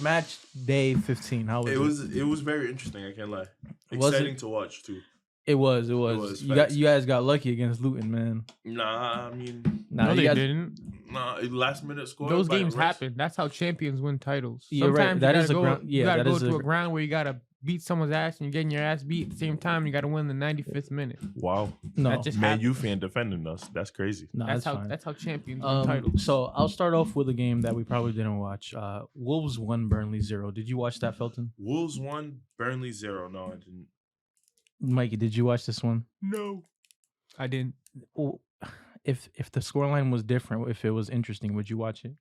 match day 15. How was it? It was very interesting. I can't lie. Was Exciting it? to watch too. It was. was, You facts. guys got lucky against Luton, man. Nah, I mean, Nah, No, you they guys, didn't. last minute score. Those by games Rice. happen. That's how champions win titles. You're right. Sometimes That you is gotta a go, ground- yeah, you gotta that go is to a- a ground where you gotta beat someone's ass and you're getting your ass beat. At the same time, you gotta win the 95th minute. Wow. no. That just Man, happened. you fan defending us. That's crazy. No, That's that's how fine. that's how champions win titles. So I'll start off with a game that we probably didn't watch. Wolves 1, Burnley 0. Did you watch that, Felton? Wolves 1, Burnley 0. No, I didn't. Mikey, did you watch this one? No, I didn't. Oh, if the scoreline was different, if it was interesting, would you watch it?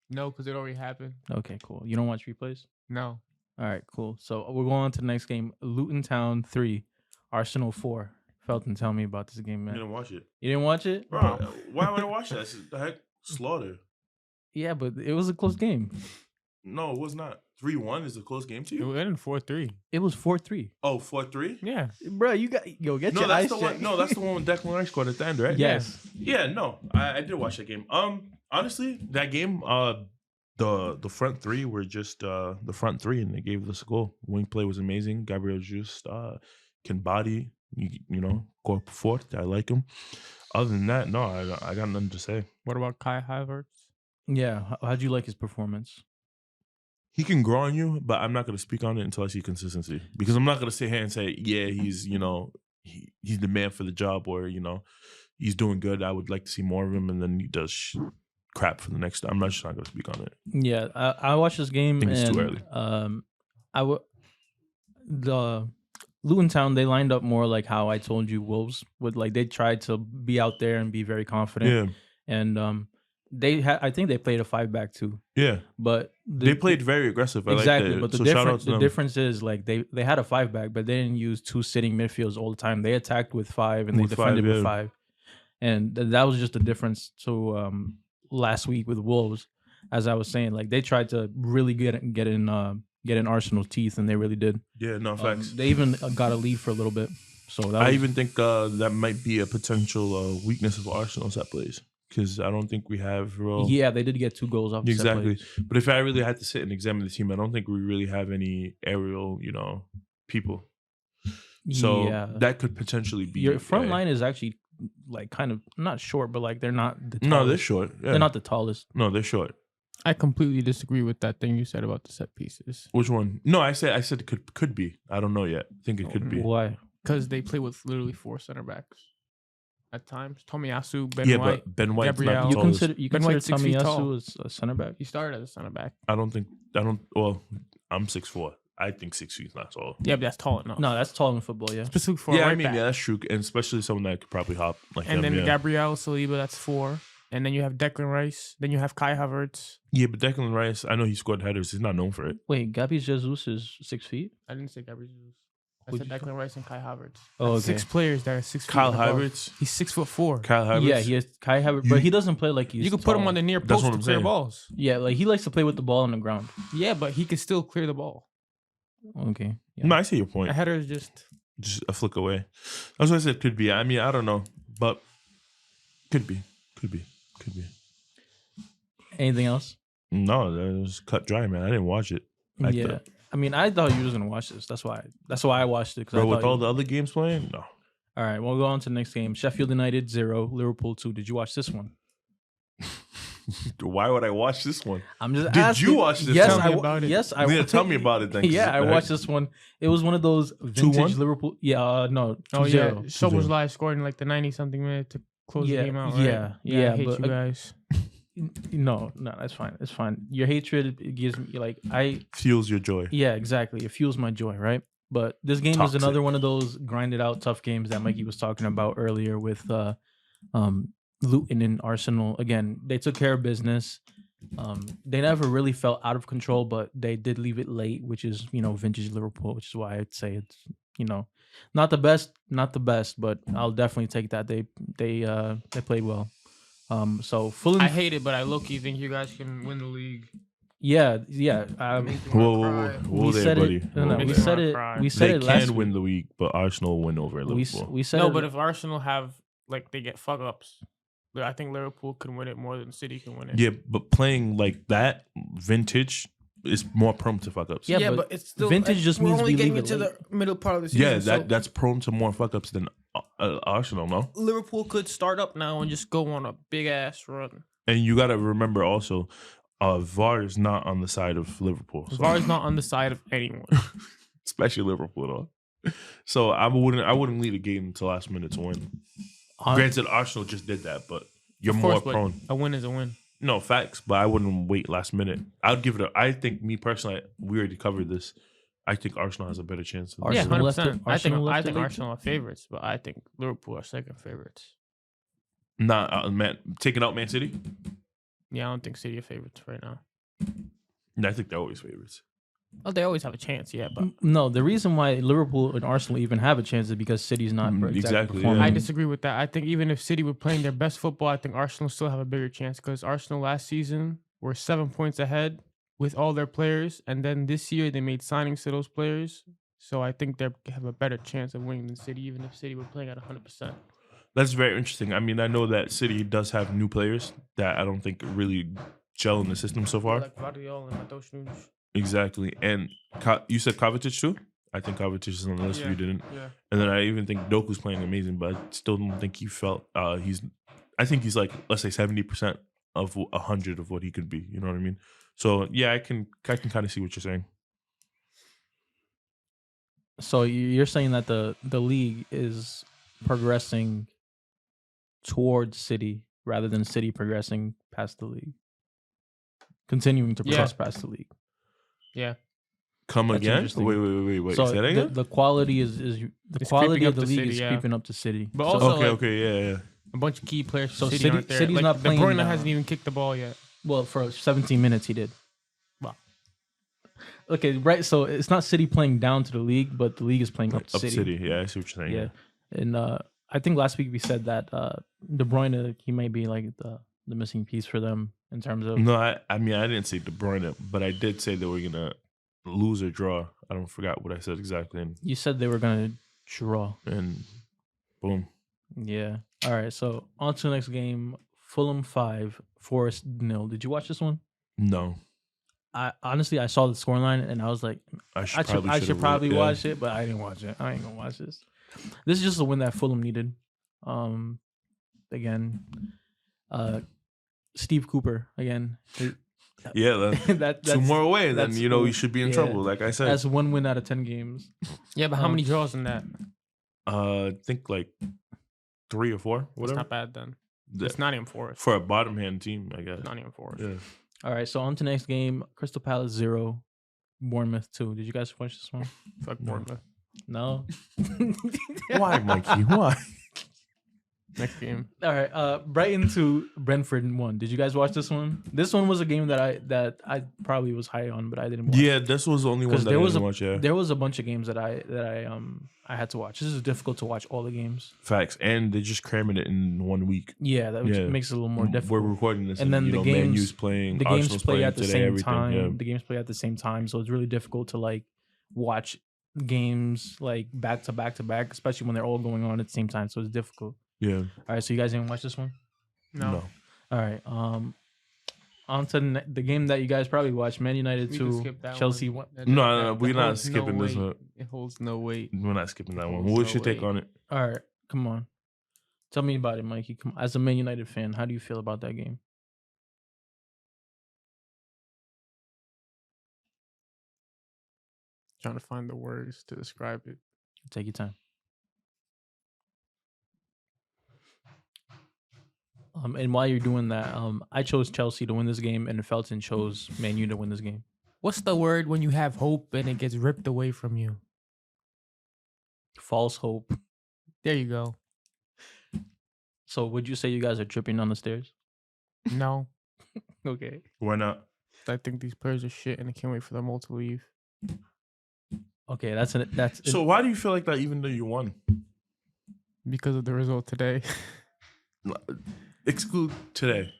No, because it already happened. Okay, cool. You don't watch replays? No. All right, cool. So we're going on to the next game. Luton Town 3, Arsenal 4. Felton, tell me about this game, I man. didn't watch it. You didn't watch it? Bro, why would I watch that? It's the heck slaughter. Yeah, but it was a close game. No, it was not. 3-1 is a close game to It you? ended 4-3. It was 4-3. Oh, 4-3? Yeah. Bro, you got get No, your that's eyes the one. checked. No, that's the one with Declan Rice scored at the end, right? Yes. Yeah, no, I did watch that game. Honestly, that game, the front three were just the front three, and they gave us a goal. Wing play was amazing. Gabriel Jesus can body, you know, go up forth. I like him. Other than that, no, I got nothing to say. What about Kai Havertz? Yeah. How'd you like his performance? He can grow on you, but I'm not going to speak on it until I see consistency. Because I'm not going to sit here and say, yeah, he's, you know, he's the man for the job, or, you know, he's doing good. I would like to see more of him, and then he does crap for the next. I'm just not going to speak on it. Yeah, I watched this game. I think it's and, too early. The Luton Town, they lined up more like how I told you Wolves would. Like they tried to be out there and be very confident. Yeah, And I think they played a 5-back too. yeah. But They played very aggressive. I exactly. like that. But the So shout out to them. difference is like they had a 5-back, but they didn't use 2 sitting midfields all the time. They attacked with 5 and they With defended 5, with yeah. 5. And that was just the difference to last week with Wolves. As I was saying, like they tried to really get in Arsenal's teeth, and they really did. Yeah, no facts. They even got a lead for a little bit. So that I was, even think that might be a potential weakness of Arsenal set plays, because I don't think we have real. yeah, they did get 2 goals off. the set Exactly. plays. But if I really had to sit and examine the team, I don't think we really have any aerial, you know, people. So yeah, that could potentially be your front a- line is actually like kind of not short, but like they're not the No, they're tallest. short. Yeah. They're not the tallest. No, they're short. I completely disagree with that thing you said about the set pieces. Which one? No, I said it could be. I don't know yet. I think it could be. Why? Because they play with literally 4 center backs at times. Tomiyasu, Ben Yeah, White. but Ben White's Gabriel. not You the tallest. consider Ben White's 6 feet tall. Tomiyasu as a center back? He started as a center back. Well, I'm 6'4". I think 6 feet is not tall. Yeah, but that's tall enough. No, that's tall in football. Yeah. Specifically for a Yeah, right I mean, back. yeah, that's true. And especially someone that could probably hop like And him. then Yeah. Gabriel Saliba, that's 4. And then you have Declan Rice. Then you have Kai Havertz. Yeah, but Declan Rice, I know he scored headers. He's not known for it. Wait, Gabi Jesus is 6 feet. I didn't say Gabriel Jesus. I Who'd said you say? Declan Rice and Kai Havertz. Oh, That's okay. 6 players that are 6 feet. Kyle and above. Havertz. He's 6'4". Kyle Havertz. Yeah, he has Kai Havertz, You- but he doesn't play like he's. You could put him tall. on the near That's post what to I'm clear saying. balls. Yeah, like he likes to play with the ball on the ground. Yeah, but he can still clear the ball. Okay. Yeah. No, I see your point. A header is just Just a flick away. That's what I said. Could be. I mean, I don't know, but could be. Anything else? No, that was cut dry, man. I didn't watch it. I Yeah. thought- I mean, I thought you were gonna watch this. That's why I watched it. 'Cause I Bro, with thought all you- the other games playing, no. All right, we'll go on to the next game. Sheffield United 0, Liverpool 2. Did you watch this one? Why would I watch this one? I'm just Did asking. you watch this? Yes, Tell me I about it. Yes, I Yeah, tell me about it then. 'cause Yeah, I the watched heck- this one. It was one of those vintage 2-1? Liverpool. Yeah, no, 2-0. oh yeah, 2-0. Szoboszlai scored in like the 90-something minute to close Yeah, the game out. Right? yeah, I yeah, hate but, you guys. No, that's fine. It's fine. Your hatred gives me like Fuels your joy. Yeah, exactly. It fuels my joy, right? But this game Toxic. is another one of those grinded out tough games that Mikey was talking about earlier with Luton and Arsenal. Again, they took care of business. They never really felt out of control, but they did leave it late, which is, vintage Liverpool, which is why I'd say it's, not the best, but I'll definitely take that. They played well. So Fulham, I hate it, but I low-key think you guys can win the league. yeah. Whoa We there, said buddy. it. No, Whoa we there. said it. Cry. We said They it last can win week. the league, but Arsenal win over We Liverpool. said No, it. but if Arsenal have they get fuck ups, I think Liverpool can win it more than City can win it. Yeah, but playing like that vintage is more prone to fuck ups. Yeah, but it's still vintage just we're means only we getting leave it into late. the middle part of the season. Yeah, so that's prone to more fuck ups than Arsenal, no? Liverpool could start up now and just go on a big ass run. And you got to remember also, VAR is not on the side of Liverpool, so- VAR is not on the side of anyone. especially Liverpool though. So I wouldn't lead a game to last minute to win. Granted, Arsenal just did that, but you're Of more course, but prone. a win is a win. No facts, but I wouldn't wait last minute. I'd give it. I think me personally, we already covered this. I think Arsenal has a better chance. Of Yeah, Arsenal left 100%. it- Arsenal I left it think late. Arsenal are favorites, but I think Liverpool are second favorites. Not taking out Man City. Yeah, I don't think City are favorites right now. I think they're always favorites. Oh, they always have a chance, yeah, but No, the reason why Liverpool and Arsenal even have a chance is because City's not exactly Exactly, performing. yeah. I disagree with that. I think even if City were playing their best football, I think Arsenal still have a bigger chance because Arsenal last season were 7 points ahead with all their players, and then this year they made signings to those players. So I think they have a better chance of winning than City, even if City were playing at 100%. That's very interesting. I mean, I know that City does have new players that I don't think really gel in the system so far. Like Vardiol and Matheus Nunes. Exactly. And you said Kovacic too? I think Kovacic is on the list if you didn't. Yeah. And then I even think Doku's playing amazing, but I still don't think he felt I think he's like, let's say 70% of 100 of what he could be. You know what I mean? So yeah, I can kind of see what you're saying. So you're saying that the league is progressing towards City rather than City progressing past the league, continuing to Yeah. progress past the league. Yeah. Come That's again? interesting. Wait. So say that the, again? the quality is the It's quality creeping of up the to league City, is yeah. creeping up to City. But So- also, Okay, yeah. A bunch of key players So for City, City- aren't there. City's Like, not De playing Bruyne now. hasn't even kicked the ball yet. well, for 17 minutes he did. Wow. Okay, right. So it's not City playing down to the league, but the league is playing up to Up City. City. Yeah, I see what you're saying. Yeah, and I think last week we said that De Bruyne he might be like the missing piece for them in terms of No, I mean I didn't say De Bruyne, but I did say they were gonna lose or draw. I don't forgot what I said exactly, you said they were gonna draw. and boom. Yeah. All right. So on to the next game. Fulham 5, Forest 0. Did you watch this one? No, I honestly I saw the scoreline and I was like, I I should should probably watch it, but I didn't watch it. I ain't gonna watch this. This is just a win that Fulham needed. Again, Steve Cooper again. Yeah, That's two more away, then that's you know cool. you should be in Yeah. trouble. Like I said, That's 1 win out of 10 games. Yeah, but how many draws in that? I think like 3 or 4, It's whatever. not bad then. The- It's Nottingham Forest. for a bottom hand team, I guess. Nottingham Forest. Yeah. All right, so on to next game. Crystal Palace 0, Bournemouth 2. Did you guys watch this one? Fuck No. Bournemouth. No. Why, Mikey? Why? Next game. All right, Brighton 2, Brentford 1. Did you guys watch this one? This one was a game that I probably was high on, but I didn't watch. Yeah, this was the only one because that I didn't watch. Yeah, there was a bunch of games that I had to watch. This is difficult to watch all the games. facts, and they're just cramming it in 1 week. Yeah, that Yeah. makes it a little more difficult. We're recording this, And then you the know, games- Man U's playing. The games Arsenal's play playing at the today, same everything, time. yeah. The games play at the same time, so it's really difficult to like watch games like back to back to back, especially when they're all going on at the same time. So it's difficult. Yeah. All right, so you guys didn't watch this one? No. All right. On to the game that you guys probably watched: Man United We can 2, skip that Chelsea one. 1. No, we're not holds skipping this weight. one. It holds no weight. We're not skipping that one. Holds What's no your take weight. on it? All right, come on. Tell me about it, Mikey. Come as a Man United fan, how do you feel about that game? Trying to find the words to describe it. Take your time. And while you're doing that, I chose Chelsea to win this game, and Felton chose Man U to win this game. What's the word when you have hope and it gets ripped away from you? False hope. There you go. So, would you say you guys are tripping on the stairs? No. Okay. Why not? I think these players are shit and I can't wait for them all to leave. Okay, that's So why do you feel like that? Even though you won, Because of the result today. exclude today.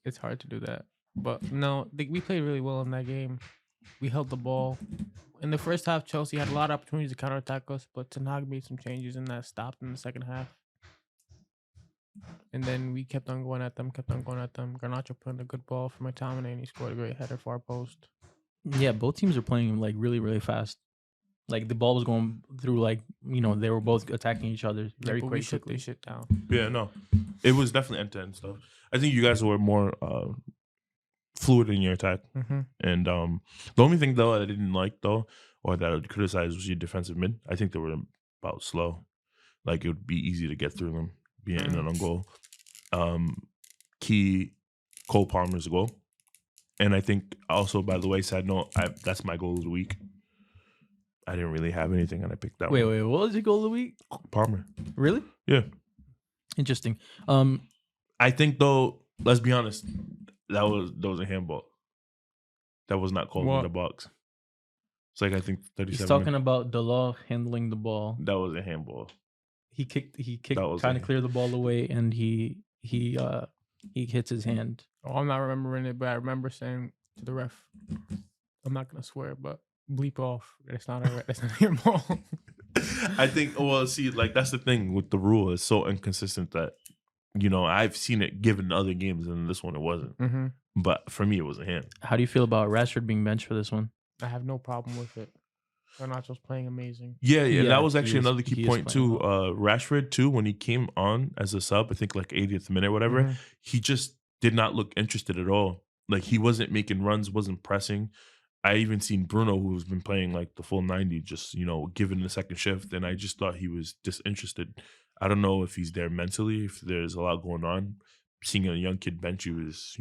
It's hard to do that. But no, we played really well in that game. We held the ball. In the first half, Chelsea had a lot of opportunities to counterattack us, but Ten Hag made some changes and that stopped in the second half. And then we kept on going at them. Garnacho put in a good ball for McTominay, and he scored a great header for our post. Yeah, both teams are playing like really, really fast. Like the ball was going through, like they were both attacking each other very But we quickly. shut this shit down. Yeah, no, it was definitely end-to-end stuff. I think you guys were more fluid in your attack. Mm-hmm. And the only thing though I didn't like though, or that I would criticize, was your defensive mid. I think they were about slow. Like it would be easy to get through them, being in an own goal. Key Cole Palmer's goal, and I think also, by the way, side note, that's my goal of the week. I didn't really have anything, and I picked that Wait, one. what was your goal of the week? Palmer. Really? Yeah. Interesting. I think though, let's be honest, that was a handball. That was not called in What? the box. It's like I think 37. He's talking about Delaw handling the ball. That was a handball. He kicked, That was trying a- to clear the ball away, and he hits his hand. Oh, I'm not remembering it, but I remember saying to the ref, I'm not gonna swear, but bleep off. It's not a ball. I think. Well, see, like that's the thing with the rule. It's so inconsistent that I've seen it given in other games, and this one it wasn't. Mm-hmm. But for me, it was a hand. How do you feel about Rashford being benched for this one? I have no problem with it. Garnacho's playing amazing. Yeah, Yeah, that was he actually is- another he key is point playing too. Rashford too, when he came on as a sub, I think like 80th minute, or whatever. Mhm. He just did not look interested at all. Like he wasn't making runs, wasn't pressing. I even seen Bruno, who's been playing like the full 90, just given the second shift, and I just thought he was disinterested. I don't know if he's there mentally, if there's a lot going on. Seeing a young kid bench you is,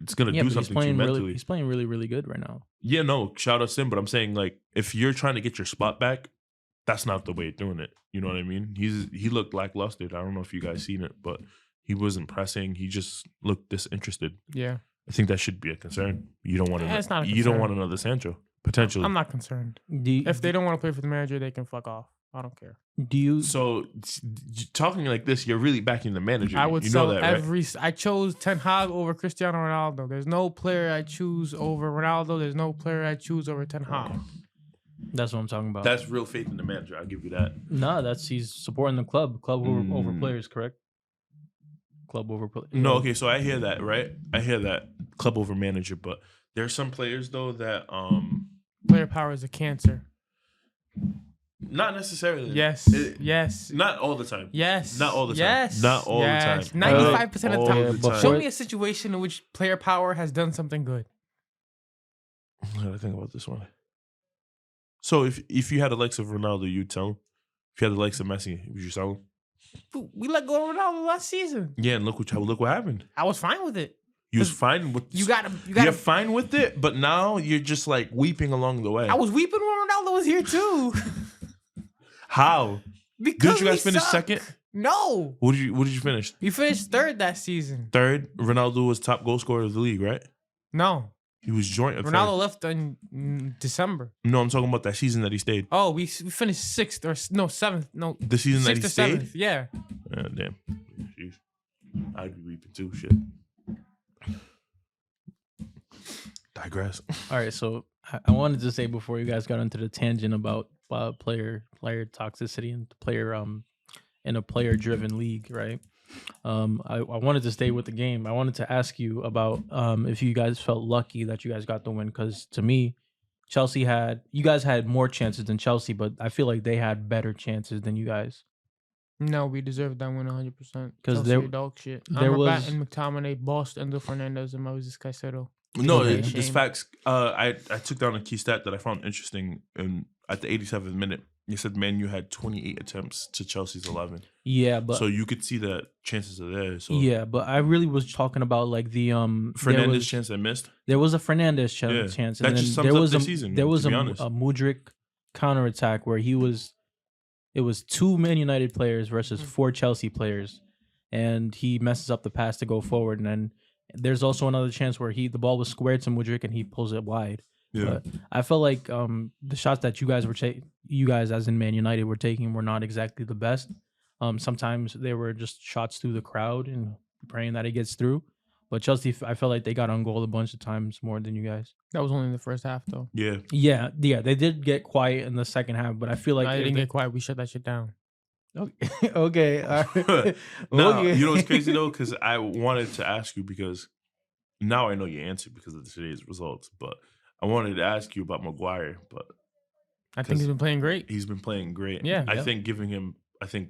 it's gonna Yeah, do but something to you mentally. he's playing really, really good right now. Yeah, no, shout out to him, but I'm saying like if you're trying to get your spot back, that's not the way of doing it. You know what I mean? He looked lackluster. I don't know if you guys seen it, but he wasn't pressing. He just looked disinterested. Yeah. I think that should be a concern. You don't want It's not a you don't concern. want another Sancho potentially. I'm not concerned. Do you, If they don't want to play for the manager, they can fuck off. I don't care. do you So talking like this, you're really backing the manager. I would you sell know that, right? every. I chose Ten Hag over Cristiano Ronaldo. There's no player I choose over Ronaldo. There's no player I choose over Ten Hag. that's what I'm talking about. That's real faith in the manager. I'll give you that. No, he's supporting the club. Club over Mm. players, correct? Club over players. No, okay, so I hear that, right? I hear that club over manager, but there are some players though that Player power is a cancer. not necessarily. Yes. It- Yes. Not all the time. Yes. Not all the time. Yes. Not all the time. 95% of the All time. the time. Show me a situation in which player power has done something good. I gotta think about this one. So if you had the likes of Ronaldo, you'd sell him. If you had the likes of Messi, would you sell him? We let go of Ronaldo last season. Yeah, and look what happened. I was fine with it. You was 'Cause fine with You got to. you're fine with it, but now you're just like weeping along the way. I was weeping when Ronaldo was here too. How? Because Did you guys we finish suck. second? No. What did you finish? We finished third that season. Third. Ronaldo was top goal scorer of the league, right? No. He was joint. Of Ronaldo third. left in December. No, I'm talking about that season that he stayed. Oh, we finished sixth or no seventh. No, The season that he sixth or stayed. seventh. Yeah. Damn. Jeez. I'd be weeping too. Shit. Digress. All right, so I wanted to say before you guys got into the tangent about player toxicity and player in a player driven league, right? I wanted to stay with the game. I wanted to ask you about if you guys felt lucky that you guys got the win, because to me, you guys had more chances than Chelsea, but I feel like they had better chances than you guys. No, we deserved that win 100%. 'Cause Chelsea there- are dog shit. there I'm was- batting McTominay, bossed Endo Fernandez, and Moses Caicedo. No, Okay. it's Shame. facts. I took down a key stat that I found interesting. And at the 87th minute, you said Man U had 28 attempts to Chelsea's 11. Yeah, but So you could see the chances are there. So yeah, but I really was talking about like the Fernandez chance I missed. There was a Fernandez Yeah, chance, that and just then sums there up was the a season, there to was be a honest. Mudryk counterattack where it was two Man United players versus four Chelsea players, and he messes up the pass to go forward, and then there's also another chance where the ball was squared to Mudryk and he pulls it wide. Yeah. But I felt like the shots that you guys as in Man United were taking were not exactly the best. Sometimes they were just shots through the crowd and praying that it gets through. But Chelsea, I felt like they got on goal a bunch of times more than you guys. That was only in the first half, though. Yeah. Yeah, they did get quiet in the second half, but I feel like I if didn't they- get quiet. We shut that shit down. Okay. Okay. All right. No, Okay. you know what's crazy though? Because I wanted to ask you because now I know your answer because of today's results. But I wanted to ask you about Maguire, but I think he's been playing great. he's been playing great. Yeah. I Yep. think giving him,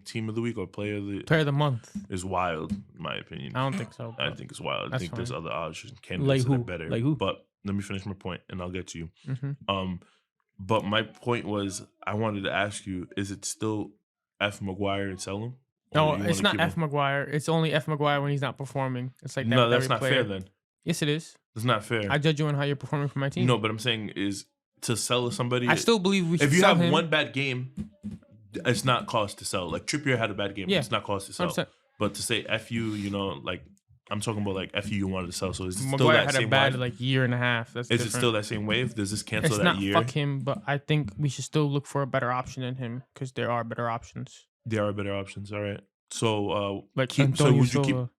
team of the week or player of the Player of the month. is wild, in my opinion. I don't think so. I but- think it's wild. I That's think there's fine. other options, candidates that are who? better. Like who? But let me finish my point, and I'll get to you. Mhm. But my point was, I wanted to ask you: is it still F Maguire and sell him? Or No, you it's wanna not keep F him? Maguire. It's only F Maguire when he's not performing. It's like that. No, with that's every not player. fair. Then Yes, it is. that's not fair. I judge you on how you're performing for my team. No, but I'm saying is to sell somebody. I still believe we should if you sell have him. one bad game, it's not cause to sell. Like Trippier had a bad game. Yeah, It's not cause to sell. 100%. But to say F you, like I'm talking about like F you wanted to sell. So is it still Maguire that had a same bad wave? like year and a half. That's Is it different. still that same wave? Does this cancel It's that not year? fuck him, but I think we should still look for a better option than him because there are better options. There are better options. All right. So Like so Antonio would you keep? Silva.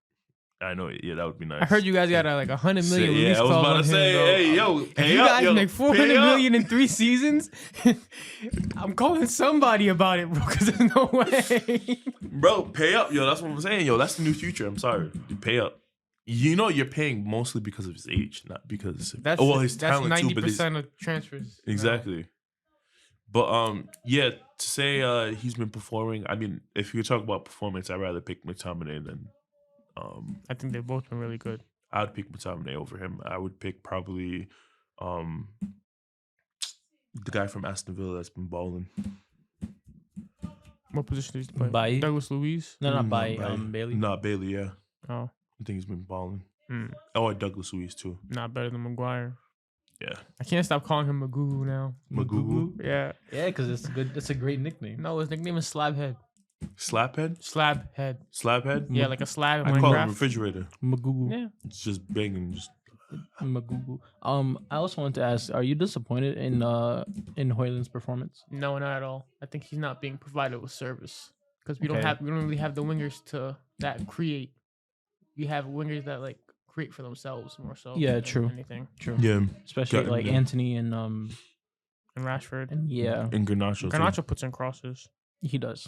I know. Yeah, that would be nice. I heard you guys got like 100 million. Yeah, release I was clause about on to him, say, bro. hey, yo, If pay you up, guys yo, make 400 pay up. million in 3 seasons, I'm calling somebody about it, bro. Because there's no way. Bro, pay up, yo. That's what I'm saying, yo. That's the new future. I'm sorry, you pay up. You know, you're paying mostly because of his age, not because That's his that's talent too. But his, 90% of transfers. now. exactly. But yeah, to say he's been performing. I mean, if you talk about performance, I'd rather pick McTominay than I think they've both been really good. I'd pick McTominay over him. I would pick probably the guy from Aston Villa that's been balling. What position does he play? Bailly? Douglas Luiz. No, not Mm, by Bailly. Bailey. Nah, Bailey. Yeah, Oh, I think he's been balling. mm, Oh, and Douglas Luiz too. not better than Maguire. Yeah, I can't stop calling him Magugu now. Magugu, Yeah. Yeah, because it's good. It's a great nickname. No, his nickname is Slabhead. Slaphead, Slabhead. Slaphead. Yeah, like a slab in I call him Minecraft. refrigerator. Magugu. Yeah. It's just banging. Just Magugu. I also wanted to ask: are you disappointed in Hoyland's performance? No, not at all. I think he's not being provided with service because we Okay. don't really have the wingers that create. We have wingers that like create for themselves more so. Yeah, than true. Anything. True. yeah, Especially Got- like yeah. Anthony and And Rashford. yeah, and Garnacho. too. Garnacho puts in crosses. he does.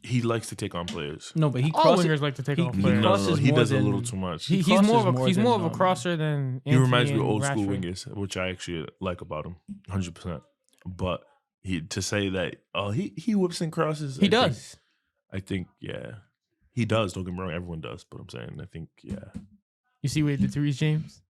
He likes to take on players. No, but he All crosses. wingers like to take he- off he players. No, crosses he more does a little than- too much. he He's crosses more of more a he's than, more of a crosser than He reminds me Anthony of old and school Rashford. wingers, which I actually like about him, 100%. But to say that he whips and crosses, He does. I think yeah, he does. Don't get me wrong, everyone does. But I'm saying I think yeah. You see what he did to Reece James?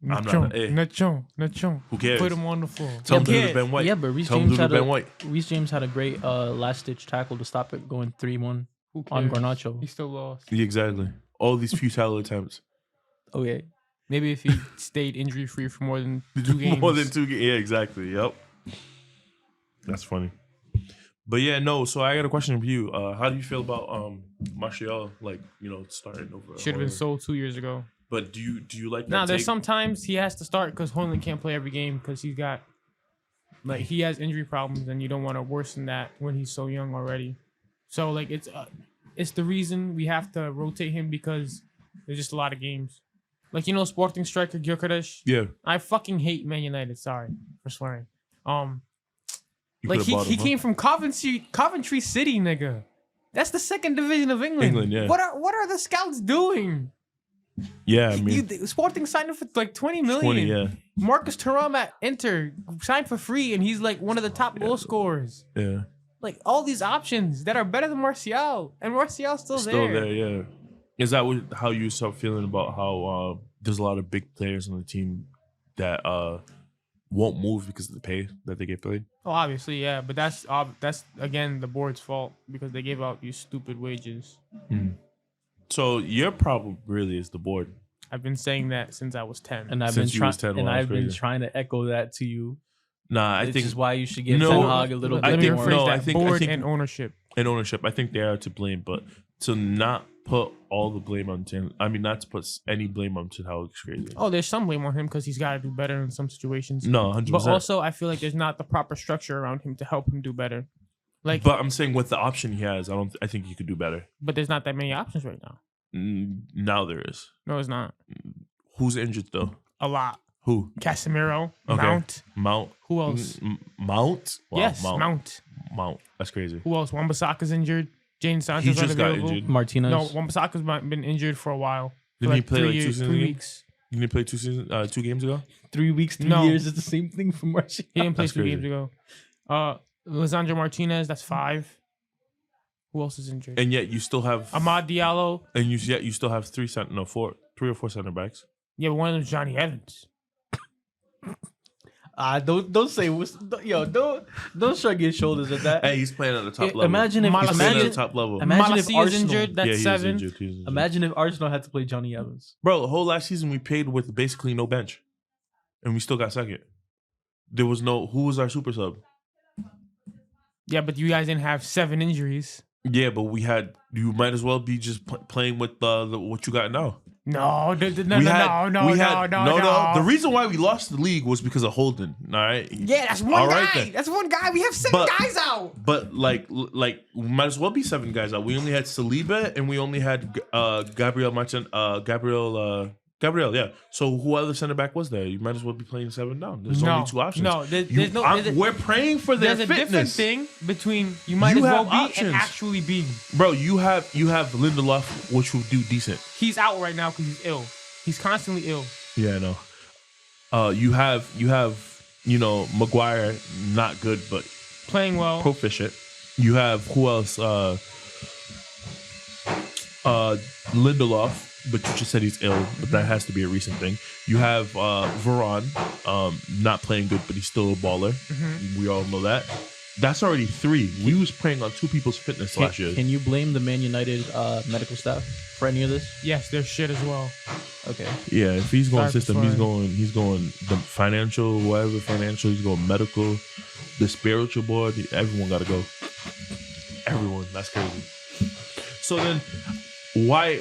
not- hey. Nacho. Who cares? Put him on the floor. Tell him Who to do the cares? Ben White. Yeah, but Reece Tell him to James do had the Ben a White. Reece James had a great last ditch tackle to stop it going 3-1 Who on cares? Garnacho. He still lost. Yeah, exactly. All these futile attempts. Okay. Maybe if he stayed injury free for more than 2 games. More than 2 games. Yeah, exactly. Yep. That's funny. But yeah, no. So I got a question for you. How do you feel about Martial? Like starting over. Should have been Haaland? sold 2 years ago. But do you like that? Now there's take? sometimes he has to start because Hoyland can't play every game because he's got he has injury problems and you don't want to worsen that when he's so young already. So like it's the reason we have to rotate him because there's just a lot of games. Like Sporting striker Gyökeres. Yeah. I fucking hate Man United. Sorry for swearing. You Like coulda bought he him, huh? came from Coventry City, nigga. That's the 2nd division of England. England, yeah. What are the scouts doing? Yeah, I mean, Sporting signed him for like 20 million. 20. Yeah, Marcus Thuram at Inter signed for free, and he's like one of the top goal scorers. yeah. Like all these options that are better than Martial, and Martial's still there. Yeah. Is that how you start feeling about how there's a lot of big players on the team that won't move because of the pay that they get paid? Oh, obviously, yeah, but that's again the board's fault because they gave out these stupid wages. So your problem really is the board. I've been saying that since I was 10. And I've Since been you was trying 10, and wow, I've that's been crazy. trying to echo that to you. Nah, I This think is why you should give No, Ten Hag a little Let bit me think- more. rephrase no, that. I think- board and ownership. in ownership, I think they are to blame, but to not put all the blame on Ten, I mean, not to put any blame on Ten Hag is crazy. Oh, there's some blame on him because he's got to do better in some situations. No, 100%. But also, I feel like there's not the proper structure around him to help him do better. Like, But I'm saying with the option he has, I think he could do better. but there's not that many options right now. Now there is. No, it's not. Who's injured though? A lot. Who? Casemiro, Okay. Mount. Mount. Who else? Mount? Wow, Yes, Mount. Mount. That's crazy. Who else? Wan-Bissaka's injured. Jane Sanchez He just got unavailable. injured. Martinez. No, Wan-Bissaka's been injured for a while. For Didn't he play like 2 years, seasons 3 ago? weeks. Didn't he play 2 games ago? 3 weeks, 3 No. years is the same thing for Martial. He didn't play That's 2 games crazy. ago. Lisandro Martinez, that's 5. Who else is injured? And yet you still have Ahmad Diallo. and you still have 3 or 4 center backs. Yeah, but one of them's Johnny Evans. Don't say don't shrug your shoulders at that. Hey, he's playing at the top level. Imagine if Malacia- he's playing at the imagine, top level. imagine if Malacia's Arsenal injured. That's yeah, he's 7. injured. He's injured. imagine if Arsenal had to play Johnny Evans. Bro, the whole last season we played with basically no bench, and we still got second. There was no who was our super sub. Yeah, but you guys didn't have 7 injuries. Yeah, but we had. You might as well be just playing with what you got now. No. We had- The reason why we lost the league was because of Holden. All right. Yeah, that's one All guy. right then. That's one guy. We have 7 But- guys out. But like we might as well be 7 guys out. We only had Saliba and we only had Gabriel Martin. Gabriel, yeah. So who other center back was there? You might as well be playing 7 down. There's only 2 options. No, there's no. We're praying for their There's a different fitness, thing between you might You as well have be options. and actually be. bro. You have Lindelof, which will do decent. He's out right now because he's ill. He's constantly ill. Yeah, I know. You have Maguire, not good but Playing well. proficient. You have who else? Lindelof, but you just said he's ill, but that has to be a recent thing. You have Varane, not playing good, but he's still a baller. Mm-hmm. We all know that. That's already 3. We was preying on 2 people's fitness last year. Can you blame the Man United medical staff for any of this? Yes, there's shit as well. Okay. Yeah, if he's going Sorry for system, he's going the financial, whatever financial, he's going medical, the spiritual board, everyone gotta go. Everyone, that's crazy. So then why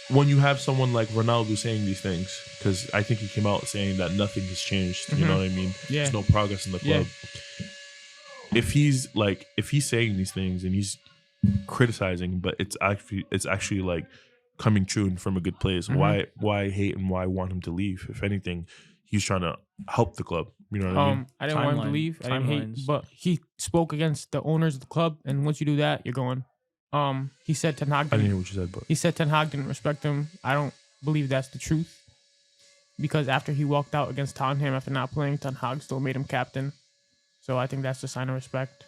when you have someone like Ronaldo saying these things, because I think he came out saying that nothing has changed, you know what I mean? Yeah. There's no progress in the club. If he's saying these things and he's criticizing, but it's actually like coming true and from a good place, why hate and why want him to leave? If anything, he's trying to help the club. You know what I mean? I didn't want him to Timeline- leave. I didn't hate, timelines. but he spoke against the owners of the club, and once you do that, you're going. He said Ten Hag. I didn't hear what you said, but He said Ten Hag didn't respect him. I don't believe that's the truth, because after he walked out against Tottenham after not playing, Ten Hag still made him captain. So I think that's a sign of respect.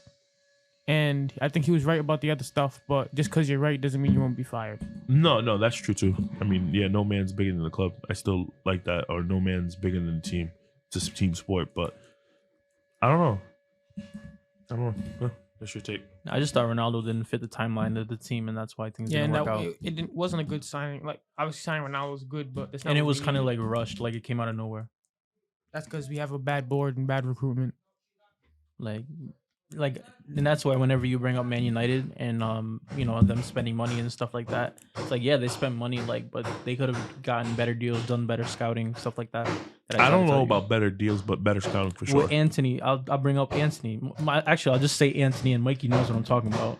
And I think he was right about the other stuff, but just because you're right doesn't mean you won't be fired. no, that's true too. I mean, yeah, no man's bigger than the club. I still like that, or no man's bigger than the team. It's a team sport, but I don't know. That's your take. I just thought Ronaldo didn't fit the timeline of the team, and that's why things Yeah, didn't and work that out. it wasn't a good signing. Like obviously signing Ronaldo was good, but that's not And it what was we kind of needed. like rushed, like it came out of nowhere. That's because we have a bad board and bad recruitment. Like, and that's why whenever you bring up Man United and them spending money and stuff like that, it's like, yeah, they spent money, but they could have gotten better deals, done better scouting, stuff like that. I don't know about better deals, but better scouting for sure. With Anthony, I'll bring up Anthony. I'll just say Anthony, and Mikey knows what I'm talking about.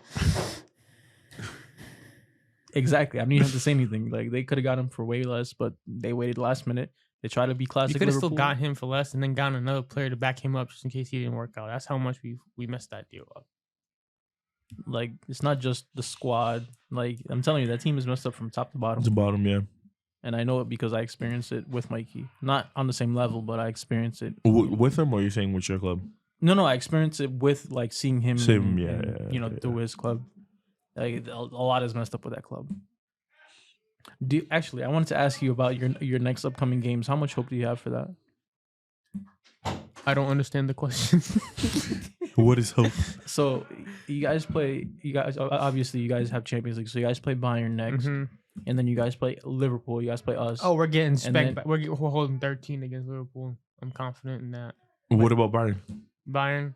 Exactly. I don't even have to say anything. Like, they could have got him for way less, but they waited last minute. They tried to be classic. You could have still Liverpool. got him for less and then gotten another player to back him up just in case he didn't work out. That's how much we messed that deal up. Like, it's not just the squad. Like, I'm telling you, that team is messed up from top to bottom. The bottom, yeah. And I know it because I experienced it with Mikey. Not on the same level, but I experienced it. With him, or are you saying with your club? No, I experienced it with, like, seeing him, Same, yeah, and, yeah. through his club. Like, a lot is messed up with that club. Actually, I wanted to ask you about your next upcoming games. How much hope do you have for that? I don't understand the question. What is hope? So you guys obviously you guys have Champions League. So you guys play Bayern next, Mhm. and then you guys play Liverpool. You guys play us. Oh, we're getting then- spanked. Back. We're holding 13 against Liverpool. I'm confident in that. What about Bayern? Bayern,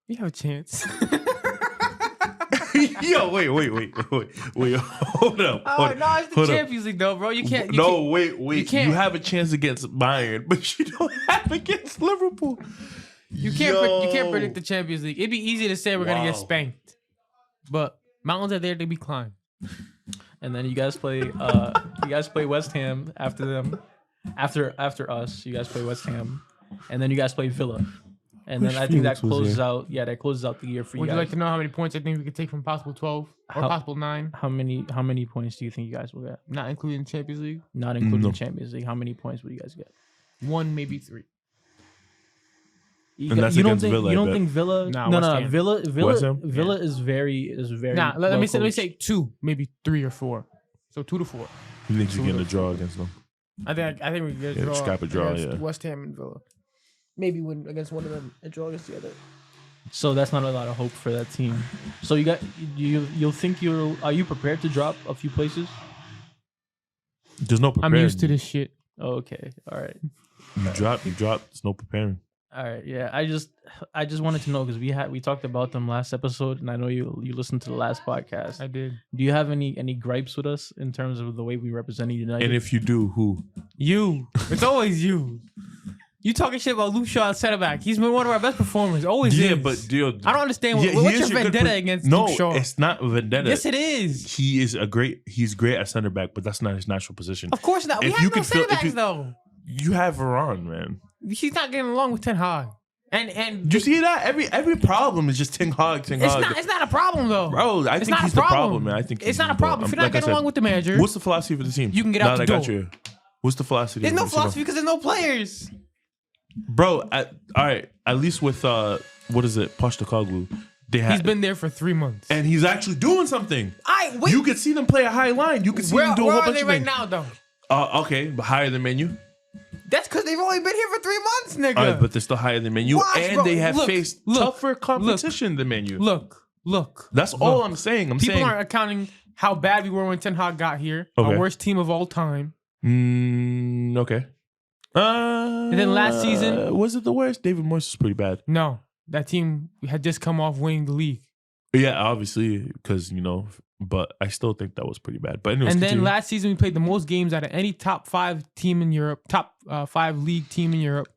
we have a chance. Yo, wait. Hold up. Oh no, it's the hold up. Champions League though, bro. You can't. You No, can't- wait. you can't- You have a chance against Bayern, but you don't have against Liverpool. You can't predict the Champions League. It'd be easy to say we're gonna get Wow. spanked, but mountains are there to be climbed. And then you guys play West Ham after them. After us, you guys play West Ham, and then you guys play Villa. and then Wish I think that Felix was closes here. out. Yeah, that closes out the year for Would you you guys. like to know how many points I think we could take from possible 12 or How- possible 9, How many points do you think you guys will get? not including Champions League? Not including No. the Champions League. How many points will you guys get? 1, maybe 3. You, And that's you don't against think Villa, I you don't bet. think Villa? Nah, no, West no, Ham. Villa. West Ham? Villa is very Nah, let me well say coached. 2, maybe 3 or 4. So 2 to 4. He thinks he's getting a draw against them. I think we could get a Yeah, draw. scrap a draw, against yeah. West Ham and Villa. Maybe win against one of them and draw against the other. So that's not a lot of hope for that team. So you'll think are you prepared to drop a few places? There's no I'm preparing. used to this shit. Okay, all right. You drop. There's no preparing. All right, yeah. I just wanted to know because we talked about them last episode, and I know you listened to the last podcast. I did. Do you have any gripes with us in terms of the way we represent United? And if you do, who? You. It's always you. You talking shit about Luke Shaw at center back. He's been one of our best performers. Always Yeah, is. but dude, I don't understand. yeah, What's he your is good vendetta per- against No, Luke Shaw? it's not vendetta. Yes, it is. He's great at center back, but that's not his natural position. Of course not. We If have you no can feel- center if you- backs though. You have Varane, man. He's not getting along with Ten Hag. And Do you see that? Every problem is just Ten Hag. it's not a problem though. Bro, I It's think not a he's the problem, man. I think it's he's not a the problem. If you're not Like I getting said, along with the manager, What's the philosophy for the team? You can get Now out that the I got door. you. What's the philosophy? there's of no the team? philosophy because there's no players. Bro. All right. At least with what is it, Postecoglou? They He's had, been there for 3 months. and he's actually doing something. Wait. You could see them play a high line. You could see where them do a where whole are bunch they of right things. now though? Okay, but higher than Menu. That's because they've only been here for 3 months, nigga. All right, but they're still higher than Menu, Watch, and bro. they have Look, faced look, tougher competition than Menu. Look. That's all I'm saying. I'm People saying. aren't accounting how bad we were when Ten Hag got here. Okay. Our worst team of all time. Okay. And then last season- was it the worst? David Moyes was pretty bad. No, that team had just come off winning the league. Yeah, obviously, because but I still think that was pretty bad. But anyways, And then continue. last season we played the most games out of any top 5 team in Europe, top 5 league team in Europe.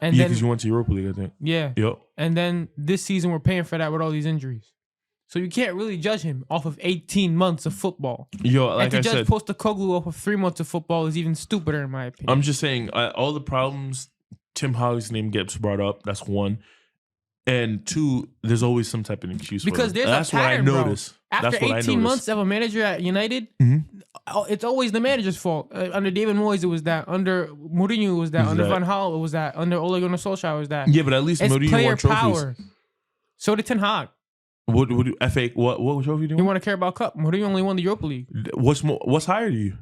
And yeah, then because you went to Europa League, I think. yeah, Yep. and then this season we're paying for that with all these injuries. So you can't really judge him off of 18 months of football. Yo, And like to I judge said, Postecoglou off of 3 months of football is even stupider in my opinion. I'm just saying all the problems. Tim Hog's name gets brought up. That's one. And two, there's always some type of excuse Because for it. there's a That's what I pattern, bro. notice. After That's what I 18 notice. months of a manager at United, Mhm. it's always the manager's fault. Under David Moyes, it was that. Under Mourinho, it was that. Is Under that- Van Gaal, it was that. Under Ole Gunnar Solskjaer, it was that. Yeah, but at least It's Mourinho player won trophies. power. So did Ten Hag. What FA? What trophy do He won a Carabao Cup. Mourinho only won the Europa League. What's higher to you?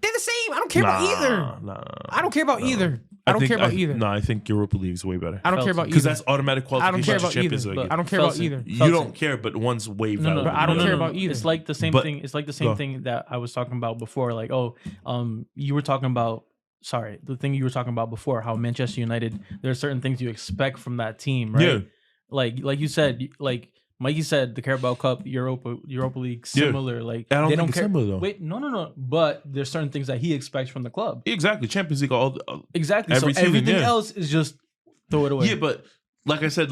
They're the same. I don't care about either. Nah. I don't care about either. I don't care about either. No, I think Europa League is way better. I don't care about Because either. that's automatic I qualification don't care to about Champions either. League. I don't care about Felton. either. You Felton. don't care, but one's way No, valid. But I don't No, care no, no. about either. It's like the same But- thing. It's like the same Go. thing that I was talking about before. Like, you were talking about. Sorry, the thing you were talking about before. How Manchester United. There are certain things you expect from that team, right? Yeah. Like you said, like Mikey said, the Carabao Cup, Europa League, Yeah. similar. Like I don't they think don't it's care. similar, though. Wait, no. But there's certain things that he expects from the club. Exactly. Champions League. Exactly. Every so season, everything yeah. else is just throw it away. Yeah, but like I said,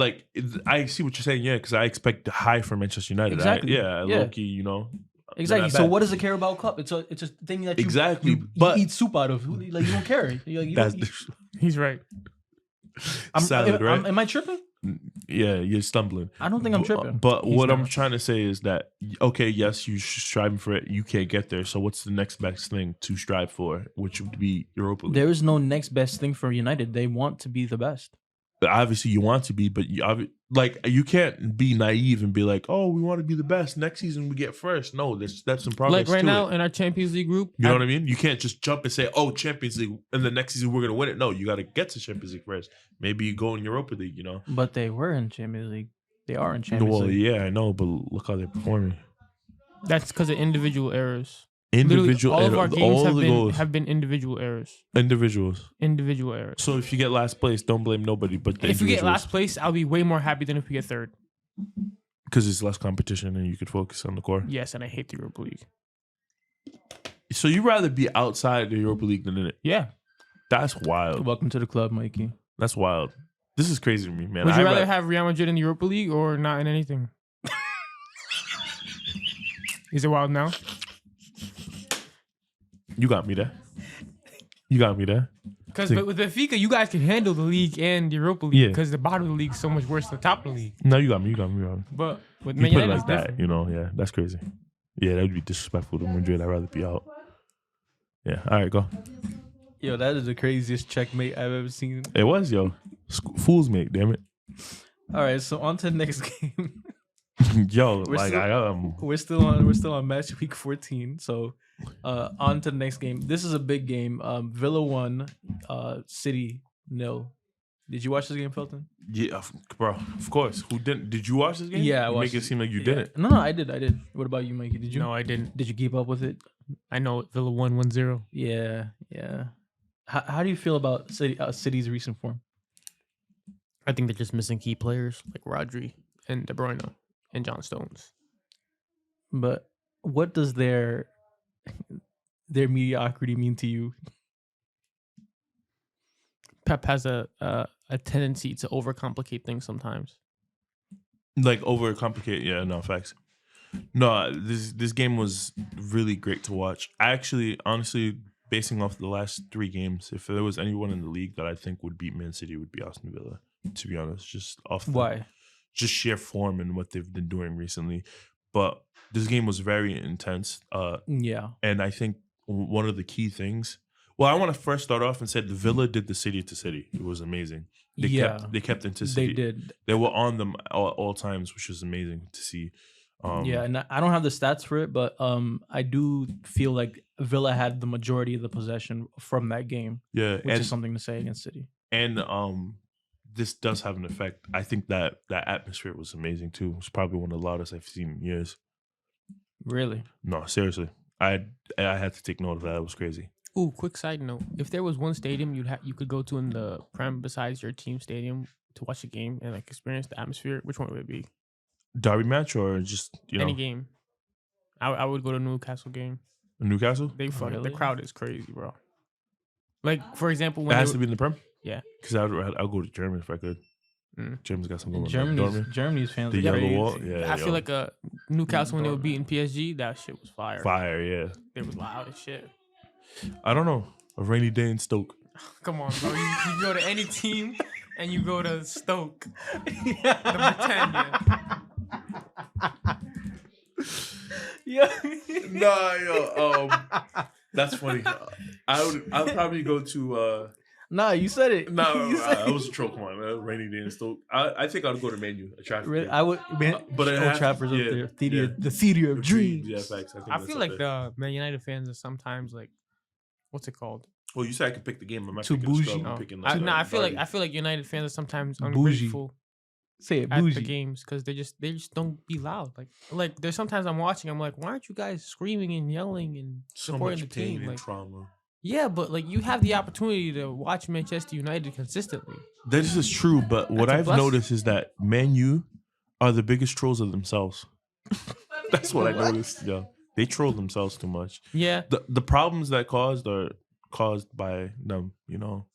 I see what you're saying. Yeah, because I expect high from Manchester United. Exactly. Yeah, Yeah. low-key, Exactly. not So bad. what is a Carabao Cup? It's a thing that you Exactly, you but- eat soup out of. Like you don't care. You That's don't, He's right. salad, right? Am I tripping? Yeah, you're stumbling. I don't think I'm tripping. But He's what I'm not. trying to say is that okay, yes, you're striving for it. You can't get there. So what's the next best thing to strive for, which would be Europa League? There is no next best thing for United. They want to be the best. Obviously, you want to be, but you can't be naive and be like, "Oh, we want to be the best. Next season, we get first." No, there's steps and progress. Like right to now it. in our Champions League group, You know what I mean? You can't just jump and say, "Oh, Champions League," and the next season we're gonna win it. No, you got to get to Champions League first. Maybe you go in Europa League. But they were in Champions League. They are in Champions Well, League. yeah, I know, but look how they're performing. That's because of individual errors. Individual, Literally, all of our games all the goals, have been individual errors. individuals. Individual errors. So if you get last place, don't blame nobody. But the If we get individuals. last place, I'll be way more happy than if we get third. because it's less competition and you could focus on the core. Yes, and I hate the Europa League. So you'd rather be outside the Europa League than in it. Yeah. That's wild. Welcome to the club, Mikey. That's wild. This is crazy to me, man. Would you I'd rather have Real Madrid in the Europa League or not in anything? Is it wild now? You got me there. You got me there. Because with Benfica, you guys can handle the league and the Europa League Yeah. because the bottom of the league is so much worse than the top of the league. No, you got me. But with You Man put it United, like it's that, different. you know? Yeah, that's crazy. Yeah, that would be disrespectful to Madrid. I'd rather be out. Yeah, all right, go. Yo, that is the craziest checkmate I've ever seen. It was, yo. Fool's mate, damn it. All right, so on to the next game. Yo, We're like, still- We're still on match week 14. So on to the next game. This is a big game. Villa 1, City 0. Did you watch this game, Felton? yeah, bro, of course. Who didn't? Did you watch this game? Yeah, I You watched make it it. seem like you Yeah. didn't. No, I did. What about you, Mikey? Did you? No, I didn't. Did you keep up with it? I know it. Villa won 1-0. Yeah. How do you feel about City's recent form? I think they're just missing key players like Rodri and De Bruyne and John Stones. But what does their mediocrity mean to you? Pep has a tendency to overcomplicate things sometimes. Like overcomplicate. Yeah, no facts. No, this game was really great to watch. I actually, honestly, basing off the last 3 games, if there was anyone in the league that I think would beat Man City, it would be Aston Villa. To be honest, just off Why? just sheer form and what they've been doing recently. But this game was very intense. Yeah. And I think one of the key things. Well, I want to first start off and say the Villa did the city to city. It was amazing. They kept intensity. They did. They were on them all times, which was amazing to see. Yeah, and I don't have the stats for it, but I do feel like Villa had the majority of the possession from that game, Yeah, which is something to say against City. and this does have an effect. I think that atmosphere was amazing too. It's probably one of the loudest I've seen in years. Really? No, seriously, I had to take note of that. It was crazy. Ooh, quick side note: if there was one stadium you could go to in the Prem besides your team stadium to watch a game and like experience the atmosphere, which one would it be? Derby match or just Any game. I would go to Newcastle game. Newcastle? They fucking Really? the crowd is crazy, bro. Like for example, It when has they to be in the Prem. Yeah. Because I'll go to Germany if I could. Mm. Germany's got some going on. Germany's fans The are yellow crazy. wall. Yeah, I feel like Newcastle when they were beating PSG, that shit was fire. fire. Yeah, They was loud as shit. I don't know. A rainy day in Stoke. Come on, bro. You go to any team and you go to Stoke. Number 10, yeah. Yeah. Nah, yo, that's funny. I'd probably go to. Nah, you said it. No, You said I was a troll. Come on, man. Rainy day in Stoke. I think I'd go to Man U. A Trafford. Really? game. I would, man. But it Old has- Trafford's yeah, up there. Theater, yeah. The theater of dreams. Yeah, facts. think I that's feel up like there. the Man United fans are sometimes like, what's it called? Well, you said I could pick the game. I'm not Too picking the bougie. scrub, No, I'm picking I feel Derby. like United fans are sometimes Bougie. ungrateful Say it, at the bougie. games because they just don't be loud. Like there's sometimes I'm watching, I'm like, why aren't you guys screaming and yelling and so supporting much the pain team? and Like, trauma. yeah, but like you have the opportunity to watch Manchester United consistently. This is true, but what That's a I've blessing. noticed is that Man U are the biggest trolls of themselves. That's what I noticed. Yeah, they troll themselves too much. Yeah, The problems that caused are caused by them,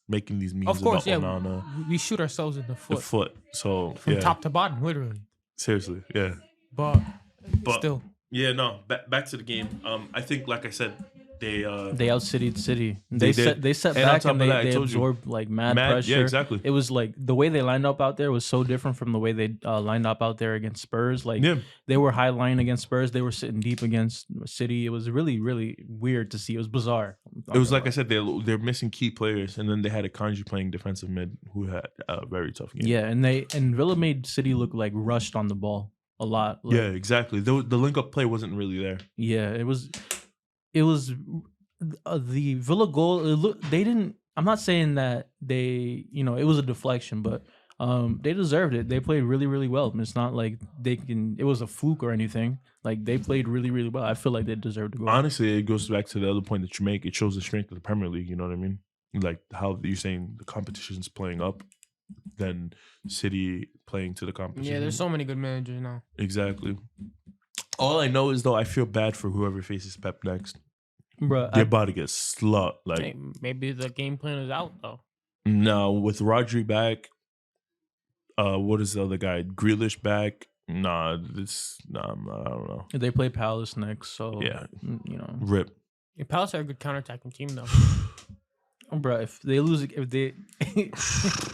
making these memes of course. about Yeah, Onana, we shoot ourselves in the the foot foot. So from yeah, top to bottom, literally. seriously, yeah. But But still, yeah, no. Back to the game. I think, like I said, they out-citied City. They They did. set And on back top and of they, that, I they told you. absorbed like mad mad. pressure. Yeah, exactly. It was like the way they lined up out there was so different from the way they lined up out there against Spurs. Like Yeah, they were high line against Spurs. They were sitting deep against City. It was really, really weird to see. It was bizarre. it was like I said, they're missing key players, and then they had a Kanji playing defensive mid who had a very tough game. Yeah, and Villa made City look like rushed on the ball a lot. Like, Yeah, exactly. The link up play wasn't really there. Yeah, it was the Villa goal. They didn't. I'm not saying that they, it was a deflection, but they deserved it. They played really, really well. It's not like it was a fluke or anything. Like they played really, really well. I feel like they deserved to go. Honestly, it goes back to the other point that you make. It shows the strength of the Premier League. You know what I mean? Like how you're saying the competition's playing up, then City playing to the competition. yeah, there's so many good managers now. Exactly. All I know is though, I feel bad for whoever faces Pep next. Bruh, They're about to get slut. Like Hey, maybe the game plan is out though. no, with Rodri back. What is the other guy? Grealish back. I don't know. they play Palace next, so Yeah. mm, Rip. Yeah, Palace are a good counterattacking team though. bro. If they lose, if they,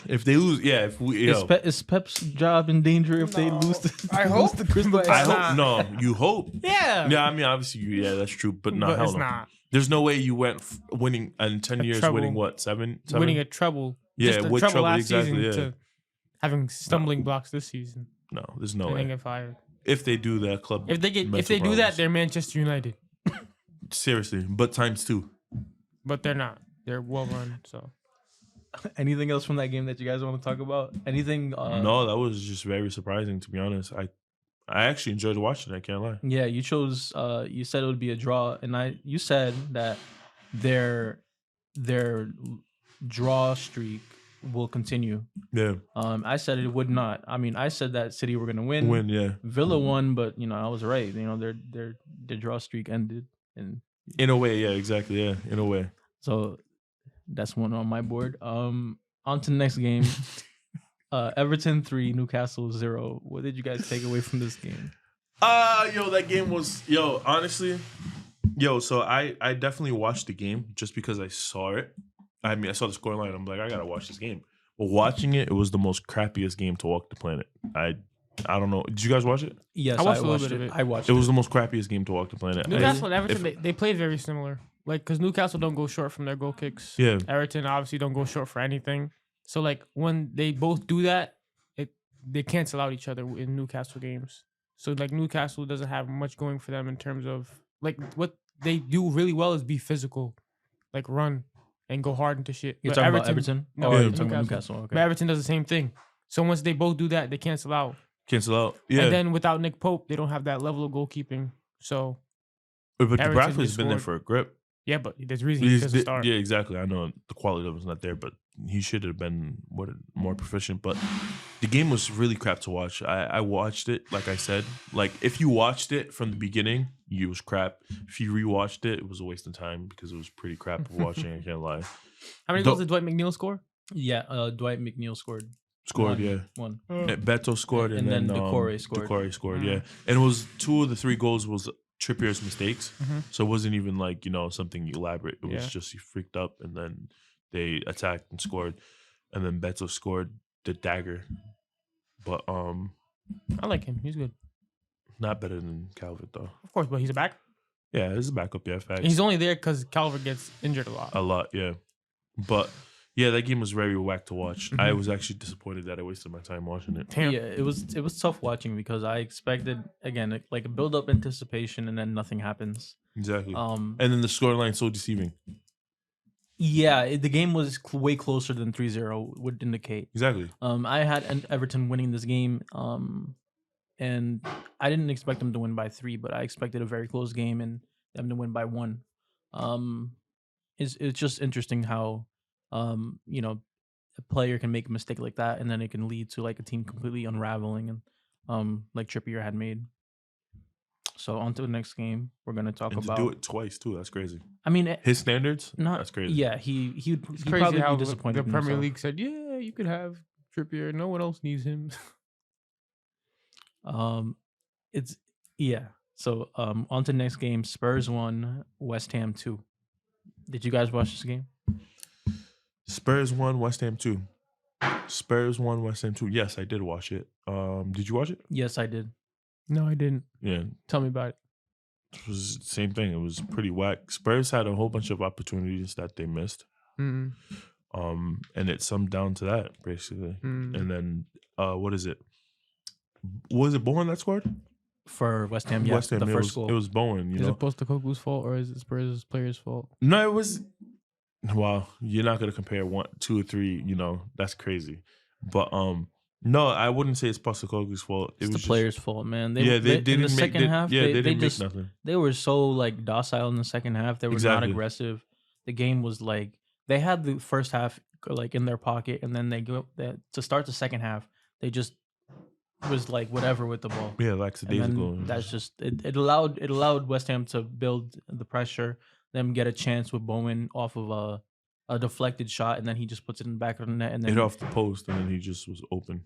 If they lose, yeah. If we, yo, is Pep's job in danger if they lose? I lose hope, the Crystal but I it's Palace? hope no. You hope. Yeah. Yeah, I mean, obviously, yeah, that's true. But no, but hell it's no. not. There's no way you went winning in 10 years, treble. winning what, seven? Winning a treble. Yeah, Just a with treble treble, last exactly, season yeah. to having stumbling blocks this season. No, there's no And then way. get fired. If they do that, club. If they mental do that, problems. they're Manchester United. Seriously, but times 2. But they're not. They're well run. So Anything else from that game that you guys want to talk about? Anything? No, that was just very surprising, to be honest. I actually enjoyed watching it. I can't lie. Yeah, you chose. You said it would be a draw, and you said that their draw streak will continue. Yeah, I said it would not. I mean, I said that City were gonna win. win. Yeah, Villa won, but I was right. Their draw streak ended, and in a way, yeah, exactly. Yeah, in a way. so that's one on my board. On to the next game. Everton 3, Newcastle 0. What did you guys take away from this game? Yo, that game was honestly, so I definitely watched the game just because I saw it. I mean, I saw the scoreline. I'm like, I gotta watch this game. But watching it, it was the most crappiest game to walk the planet. I don't know. Did you guys watch it? Yes, I I watched watched, a little bit it. of it. I watched It was the most crappiest game to walk the planet. Newcastle and Everton, if- they play very similar. Like, because Newcastle don't go short from their goal kicks. Yeah. Everton obviously don't go short for anything. So, like, when they both do that, they cancel out each other in Newcastle games. So, like, Newcastle doesn't have much going for them in terms of, like, what they do really well is be physical. Like, run and go hard into shit. You're But talking about Everton? No, Oh, Yeah. you're talking about Newcastle. Okay. But Everton does the same thing. So, once they both do that, they cancel out. Cancel out. Yeah. And then without Nick Pope, they don't have that level of goalkeeping. So, but Everton Bradford's been there scored. for a grip. yeah, but there's a reason he doesn't start. Yeah, exactly. I know the quality level's not there, but he should have been more proficient. But the game was really crap to watch. I watched it, like I said. Like, if you watched it from the beginning, it was crap. If you rewatched it, it was a waste of time because it was pretty crap watching. I can't lie. How many goals did Dwight McNeil score? Yeah, Dwight McNeil scored. Scored, One. yeah. One. Beto scored, And then then Doucouré scored. Doucouré scored, Mm. yeah. And it was 2 of the 3 goals was Trippier's mistakes. Mhm. So it wasn't even like, something elaborate. It was Yeah. just he freaked up and then they attacked and scored. And then Beto scored the dagger. But I like him. He's good. not better than Calvert though. Of course, but he's a back. Yeah, it's a backup, yeah, facts. He's only there because Calvert gets injured a lot. a lot, yeah. But yeah, that game was very whack to watch. I Mhm. was actually disappointed that I wasted my time watching it. Damn. Yeah, it was tough watching because I expected again like a build up anticipation and then nothing happens. Exactly. And And then the scoreline so deceiving. yeah, the game was way closer than 3-0 would indicate. Exactly. I had Everton winning this game. And I didn't expect them to win by 3, but I expected a very close game and them to win by 1. It's just interesting how a player can make a mistake like that and then it can lead to like a team completely unraveling and like Trippier had made. So on to the next game, we're gonna talk And about. to do it twice too, that's crazy. I mean, His standards, not that's crazy. Yeah, he'd It's he'd crazy probably how be disappointed. the in Premier himself. League said, "Yeah, you could have Trippier. No one else needs him." It's yeah. So on to the next game. Spurs 1, West Ham 2. Did you guys watch this game? Spurs 1, West Ham 2. Spurs 1, West Ham 2. Yes, I did watch it. Did you watch it? Yes, I did. No, I didn't. Yeah, Tell me about it. it was the same thing. It was pretty whack. Spurs had a whole bunch of opportunities that they missed. Mm-mm. And it summed down to that basically. Mm. And then what is it? Was it Bowen that scored? For West Ham, yeah, West Ham. the it first was, goal. It was Bowen. You Is know. it Postecoglou's fault or is it Spurs players' fault? No, it was. Wow, you're not gonna compare 1, 2, or 3. That's crazy. But no, I wouldn't say it's Postecoglou's fault. It It's was the players' fault, man. They They in didn't the make. second half. Yeah, they didn't just make nothing. they were so like docile in the second half. They were Exactly. not aggressive. The game was like they had the first half like in their pocket, and then to start the second half. They just was like whatever with the ball. Yeah, lackadaisical. And then that's just it allowed West Ham to build the pressure, them get a chance with Bowen off of a deflected shot, and then he just puts it in the back of the net, and then hit off the post, and then he just was open.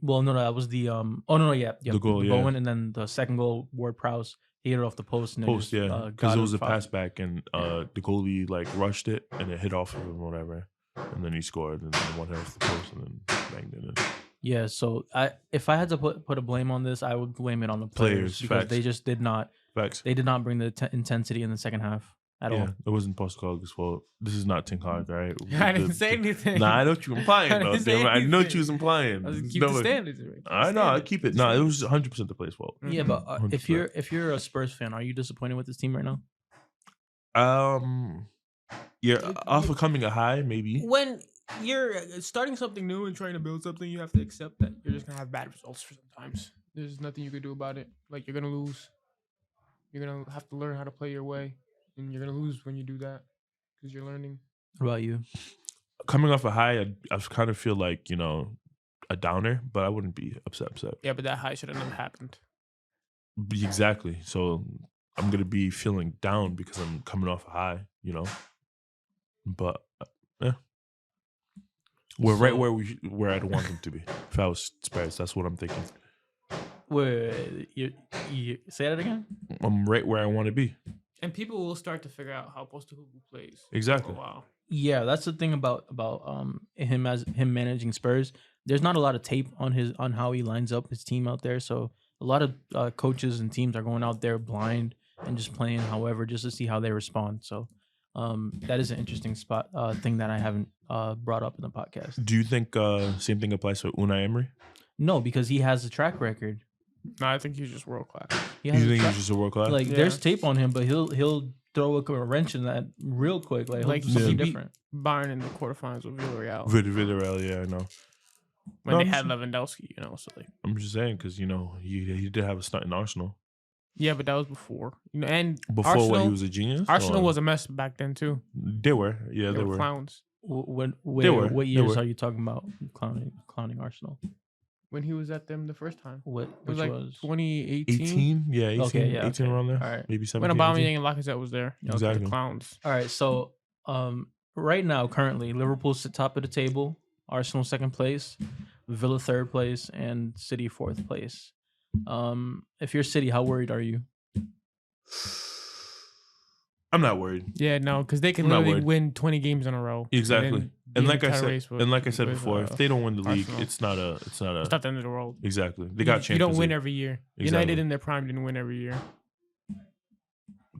well, no, that was the oh no, yeah, The goal, yeah. Bowen, and then the second goal, Ward Prowse He hit it off the post. And it Post, just, yeah, because got it him was a foul. pass back, and the goalie like rushed it, and it hit off of him, or whatever, and then he scored, and then one hit off the post, and then banged it in. Yeah, so if I had to put a blame on this, I would blame it on the players, Players, because facts. they just did not Facts. bring the intensity in the second half at Yeah, all. it wasn't Postkog's fault. This is not Ten Hag, all right? I didn't say anything. Nah, I know what you were implying, I though. didn't say Damn it, I know what anything. you was implying. I was keep No, the standards. Right? Keep the I know, I standards. keep it. No, it was 100% the player's fault. Yeah, but if 100%. you're a Spurs fan, are you disappointed with this team right now? Yeah, off of coming a high, maybe. When you're starting something new and trying to build something, you have to accept that you're just gonna have bad results for sometimes. There's nothing you can do about it. Like, you're gonna lose. You're gonna have to learn how to play your way, and you're gonna lose when you do that because you're learning. What about you? Coming off a high, I kind of feel like, a downer, but I wouldn't be upset. Yeah, but that high should have never happened. Exactly. So I'm gonna be feeling down because I'm coming off a high, But yeah, we're right So- where I'd want them to be. If I was Spurs, that's what I'm thinking. Wait, you say that again? I'm right where I want to be. And people will start to figure out how Postecoglou plays. Exactly. For a while. Yeah, that's the thing about him managing Spurs. There's not a lot of tape on how he lines up his team out there. So a lot of coaches and teams are going out there blind and just playing however just to see how they respond. So that is an interesting thing that I haven't brought up in the podcast. Do you think same thing applies to Unai Emery? No, because he has a track record. No, I think he's just world class. He You has a think track- he's just a world class? like Yeah. there's tape on him, but he'll throw a wrench in that real quick. Like he'll Like, do something he beat different. Bayern in the quarterfinals with Villarreal Villarreal, yeah, I know. when No, they I'm had just- Lewandowski. So like, I'm just saying because he did have a stunt in Arsenal yeah, but that was before. And before Arsenal, when he was a genius. Arsenal or- was a mess back then too. They were, yeah, They they were were. clowns What They years were. are you talking about clowning Arsenal? when he was at them the first time. What It which was like was 2018 18, yeah, 18, Okay, yeah, 18 okay. around there, All right. maybe when 17. Aubameyang 18. and Lacazette was there. Exactly. The clowns. All right, so right now, currently, Liverpool's at top of the table, Arsenal second place, Villa third place, and City fourth place. If you're City, how worried are you? I'm not worried. Yeah, no, because they can I'm not literally worried. win 20 games in a row. Exactly. then be And in like the I title said, race with- and like I said with, before, if they don't win the league, Arsenal. it's not It's not the end of the world. exactly. They got You don't Champions win League. every year. Exactly. United in their prime didn't win every year.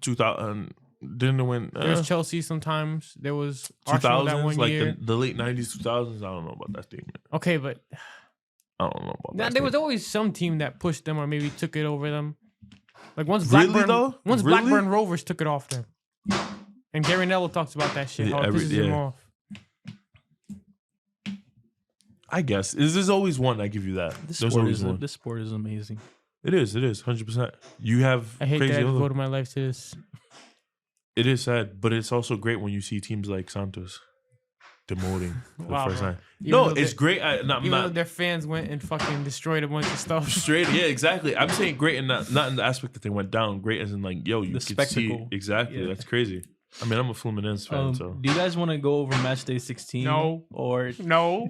2000 didn't win. There was Chelsea sometimes. There was Arsenal that 2000s, one like year. the late 90s, 2000s. I don't know about that team. Okay, but I don't know about now, that. there was team. always some team that pushed them or maybe took it over them. Like once Really, Blackburn, though? once Really? Blackburn Rovers took it off them. And Gary Neville talks about that shit. Yeah, How it pisses him yeah. off. I guess there's always one. I give you that. This There's sport always is one. this sport is amazing. It is 100%. You have I hate that I crazy. other- devoted my life to this. It is sad, but it's also great when you see teams like Santos demoting for the Wow, first bro. time. Even No, though it's they- great. I'm Even though not their fans went and fucking destroyed a bunch of stuff. straight. Yeah, exactly. I'm saying great and not in the aspect that they went down. Great as in like, yo, you The could see spectacle. exactly. Yeah. That's crazy. I mean, I'm a Fluminense fan, so Do you guys want to go over match day 16? No. Or No,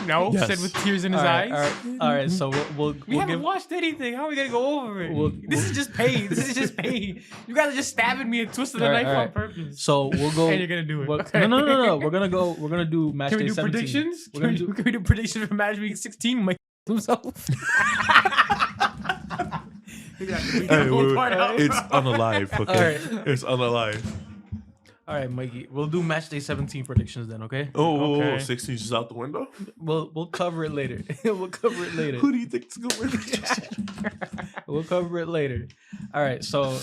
no, Yes. said with tears in his all right, eyes. all right. So we'll We haven't give. watched anything. How are we gonna go over it? This is just pain. This is just pain. You guys are just stabbing me and twisting the All right, knife all on right. purpose. So we'll go. And you're gonna do it. we're- Okay. No. We're gonna go. We're gonna do match Can we day do 17. predictions? We're Can gonna we, do. can we do predictions for match week 16? Mike himself. Exactly. We got Hey, the whole wait, part out. it's unalive. Okay, All right. it's unalive. All right, Mikey. We'll do match day 17 predictions then. Okay. Oh, Okay. 16 just out the window. We'll cover it later. We'll cover it later. Who do you think is gonna win? We'll cover it later. All right. So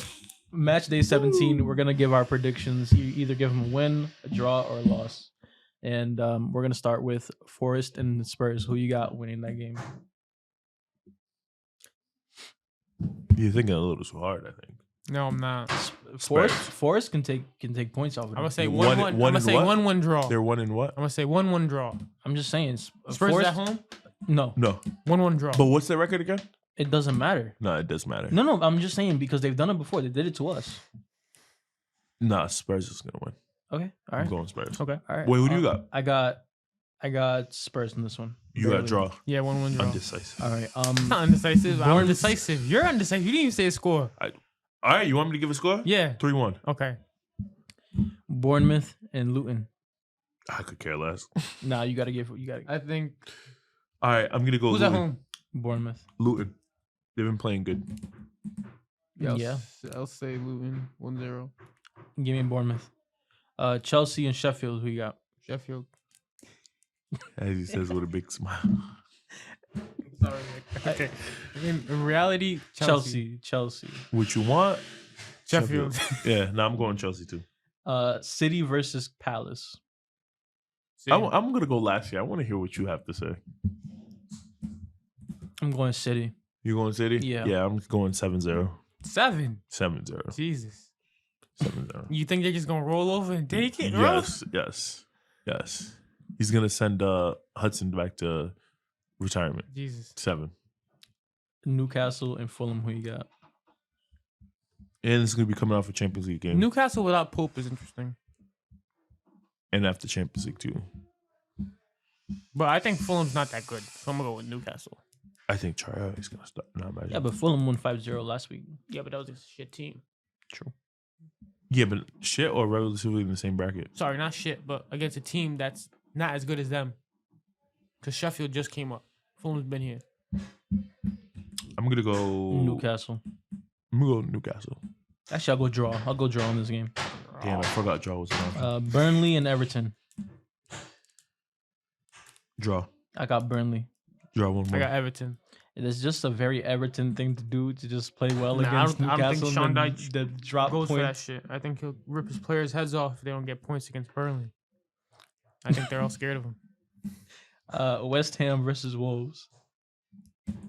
match day 17, we're gonna give our predictions. You either give them a win, a draw, or a loss. And we're gonna start with Forest and Spurs. Who you got winning that game? You're thinking a little too hard, I think. No, I'm not. Forest can take points off of I'm them. gonna say One- 1-1. I'm one gonna and say what? 1-1 draw. They're one in what? I'm gonna say 1-1 draw. I'm just saying. Spurs Forest, at home. No, No, 1-1 draw. but what's their record again? it doesn't matter. No, it does matter. No. I'm just saying because they've done it before. They did it to us. Nah, Spurs is gonna win. Okay. All I'm right. going Spurs. Okay. All right. Wait, who do you got? I got Spurs in this one. You got Barely. draw. Yeah, 1-1 draw. Undecisive. All right. Not undecisive. I'm Bournemouth- undecisive. You're undecisive. You didn't even say a score. All right, you want me to give a score? Yeah. 3-1. Okay. Bournemouth and Luton. I could care less. Nah, you gotta give. You gotta. I think. All right, I'm gonna go. Who's Luton. at home? Bournemouth. Luton. They've been playing good. Yeah. I'll say Luton 1-0. Give me Bournemouth. Chelsea and Sheffield. Who you got? Sheffield. As he says with a big smile. Sorry. Okay. In reality, Chelsea. Chelsea. What you want? Sheffield. Yeah, no, I'm going Chelsea too. City versus Palace. I'm gonna go last year. I want to hear what you have to say. I'm going City. You going City? Yeah. Yeah, I'm going 7-0. 7. 7-0. Jesus. 7-0. You think they're just gonna roll over and take it? bro? Yes. He's gonna send Hudson back to retirement. Jesus. 7. Newcastle and Fulham. Who you got? And it's gonna be coming off a Champions League game. Newcastle without Pope is interesting, And after Champions League too. but I think Fulham's not that good, so I'm gonna go with Newcastle. I think Traore is gonna start. No, imagine. Yeah, but Fulham won 5-0 last week. Yeah, but that was a shit team. True. Yeah, but shit or relatively in the same bracket. Sorry, not shit, but against a team that's not as good as them. Because Sheffield just came up. Fulham's been here. I'm gonna go Newcastle. I'm gonna go Newcastle. Actually, I'll go draw. I'll go draw in this game. Damn, I forgot draw was an option. Burnley and Everton. Draw. I got Burnley. Draw one I more. got Everton. It's just a very Everton thing to do to just play well Nah, against I don't think Newcastle. Sean and then Dyche the drop Goes for that points. shit. I think he'll rip his players' heads off if they don't get points against Burnley. I think they're all scared of him. West Ham versus Wolves.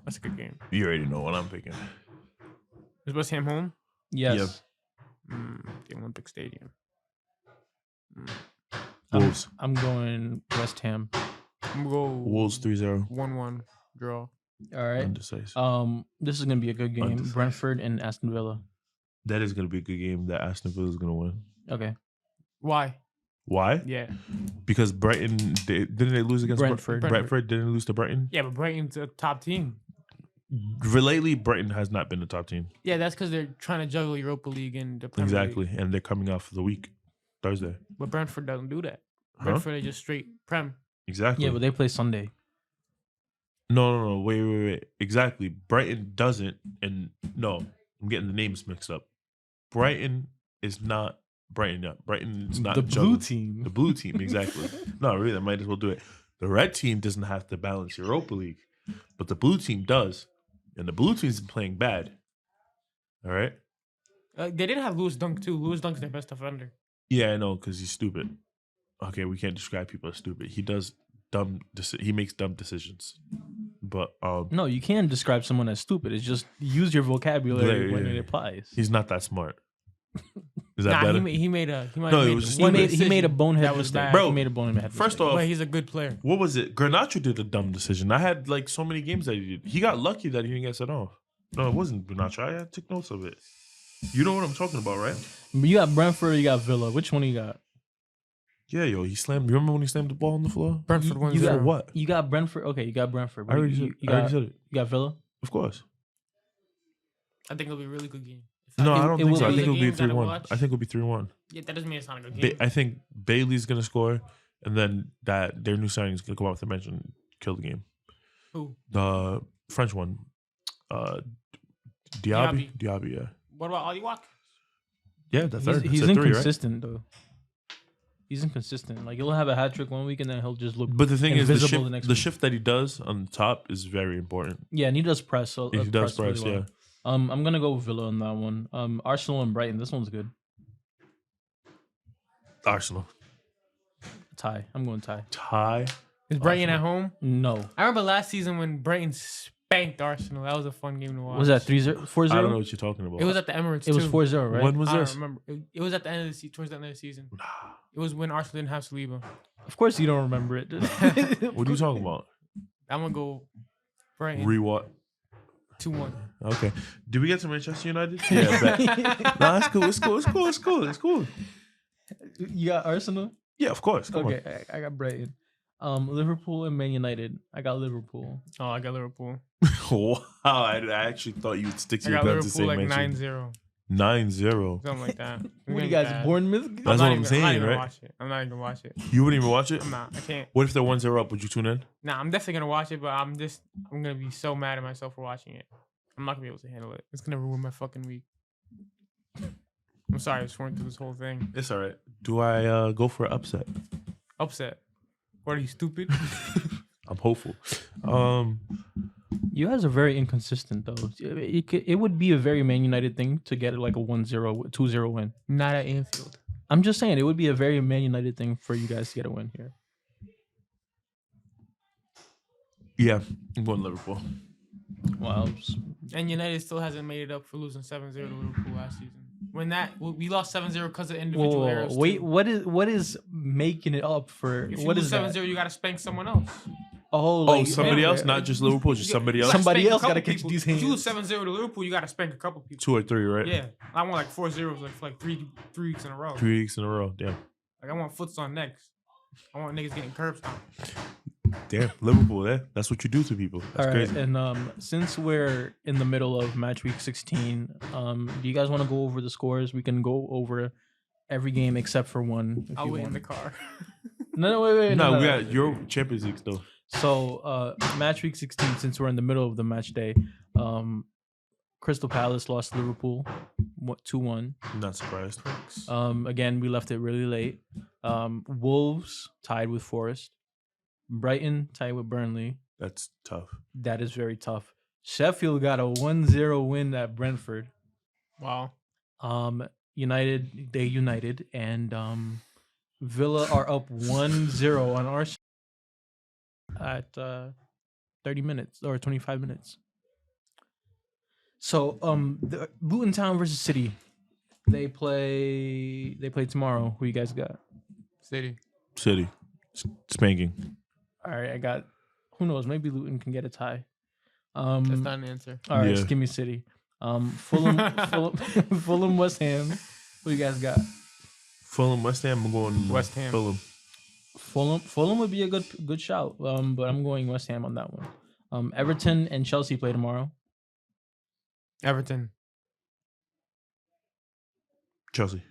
That's a good game. You already know what I'm picking. Is West Ham home? Yes. The Olympic Stadium. Wolves. I'm going West Ham. I'm gonna go Wolves 3-0. 1-1 draw. All right. Undecisive. This is gonna be a good game. Undecisive. Brentford and Aston Villa. That is gonna be a good game that Aston Villa is gonna win. Okay. Why? Why? Yeah. Because Brighton didn't they lose against Brentford. Brentford didn't lose to Brighton. Yeah, but Brighton's a top team. Lately, Brighton has not been the top team. Yeah, that's because they're trying to juggle Europa League and the Premier Exactly, League. and they're coming off the week Thursday. But Brentford doesn't do that. Huh? Brentford are just straight Prem. Exactly. Yeah, but they play Sunday. No. Wait. Exactly. Brighton doesn't, and no, I'm getting the names mixed up. Brighton is not Brighton. Brighton is not The blue juggling. team. The blue team, exactly. No, really, I might as well do it. The red team doesn't have to balance Europa League, but the blue team does, and the blue team's been playing bad. All right. They did have Lewis Dunk too. Lewis Dunk's their best defender. Yeah, I know, because he's stupid. Okay, we can't describe people as stupid. He does he makes dumb decisions. But No, you can describe someone as stupid. It's just use your vocabulary when it applies. he's not that smart. Is that Nah, better? he made a he might No, have it made was a stupid. one He made a decision bonehead that was mistake. bad. Bro, He made a bonehead First mistake. off, But he's a good player. what was it? Garnacho did a dumb decision. I had like so many games that he did. He got lucky that he didn't get set off. No, it wasn't Garnacho. I took notes of it. You know what I'm talking about, right? You got Brentford, you got Villa. Which one you got? Yeah, yo, he slammed. You remember when he slammed the ball on the floor? Brentford You 1-0. got What? You got Brentford. Okay, you got Brentford. I already you, said, you I already got, said it. you got Villa. Of course. I think it'll be a really good game. No, I it don't think will so. I be. think it'll be Games that I 3-1. watch. I think it'll be 3-1. Yeah, that doesn't mean it's not a good game. I think Bailey's gonna score, and then that their new signing is gonna come off the bench and kill the game. Who? The French one, Diaby. Diaby, yeah, What about Ollie Watkins? yeah, the third. He's It's a 3, right? inconsistent though. He's inconsistent. Like he'll have a hat trick one week and then he'll just look. But the thing is, invisible the next the week. shift that he does on the top is very important. Yeah, and he does press. So He does press, really well. I'm gonna go with Villa on that one. Arsenal and Brighton. This one's good. Arsenal Tie. I'm going tie. tie. Is Brighton at home? No. I remember last season when Brighton spanked Arsenal. That was a fun game to watch. Was that 3-0? 4-0? I don't know what you're talking about. It was at the Emirates It was too. 4-0, right? When was I don't this? remember. It was at the end of the season, towards the end of the season. It was when Arsenal didn't have Saliba. Of course you don't remember it. What are you talking about? I'm gonna go Brighton Rewatch. 2-1. Okay. Did we get to Manchester United? Yeah, bet. Nah, it's cool. It's cool. You got Arsenal? Yeah, of course. Come Okay, I got Brighton. Liverpool and Man United. I got Liverpool. Oh, I got Liverpool. on. Wow, I actually thought you'd stick to I your got guns and say Liverpool like Manchester. 9-0. 9-0. Something like that. It's What gonna you be guys, bad. Bournemouth? That's I'm what not I'm even- saying, I'm not even right? gonna watch it. I'm not even gonna watch it. You wouldn't even watch it? I'm not. I can't. What if they're 1-0 up? Would you tune in? Nah, I'm definitely gonna watch it, but I'm gonna be so mad at myself for watching it. I'm not gonna be able to handle it. It's gonna ruin my fucking week. I'm sorry, I was going through this whole thing. It's all right. Do I go for an upset? Upset. What are you, stupid? I'm hopeful. You guys are very inconsistent, though. It would be a very Man United thing to get like a 1-0, 2-0 win. Not at Anfield. I'm just saying, it would be a very Man United thing for you guys to get a win here. Yeah, I'm going Liverpool. Wow. And United still hasn't made it up for losing 7-0 to Liverpool last season. When we lost 7-0 because of individual Whoa, errors. wait, too. what is making it up for? If you What lose is 7-0, that? you gotta spank someone else. Oh, Oh, like, somebody yeah, else, not just Liverpool, just somebody You else. gotta Somebody spank a else gotta couple catch people. these If you lose hands. 7-0 to Liverpool, you gotta spank a couple people. 2 or 3, right? Yeah, I want like 4-0s like for like three weeks in a row. 3 weeks in a row. Damn. Like I want foots on necks. I want niggas getting curb stomped. Damn. Liverpool, that's what you do to people. That's all right, crazy. and since we're in the middle of match week 16, do you guys want to go over the scores? We can go over every game except for one. If I'll you wait in want. the car. No, wait. No, we got your Champions League still. So, match week 16, since we're in the middle of the match day, Crystal Palace lost to Liverpool 2-1. I'm not surprised. Again, we left it really late. Wolves tied with Forest. Brighton tied with Burnley. That's tough. That is very tough. Sheffield got a 1-0 win at Brentford. Wow. United, and Villa are up 1-0 on Arsenal at 30 minutes or 25 minutes. So the Luton Town versus City. They play tomorrow. Who you guys got? City. City. Spanking. All right, I got, who knows, maybe Luton can get a tie. That's not an answer. All right, Yeah. just give me City. Fulham, West Ham. Who you guys got? Fulham, West Ham. I'm going West Ham. Fulham. Fulham would be a good shout. But I'm going West Ham on that one. Everton and Chelsea play tomorrow. Everton. Chelsea.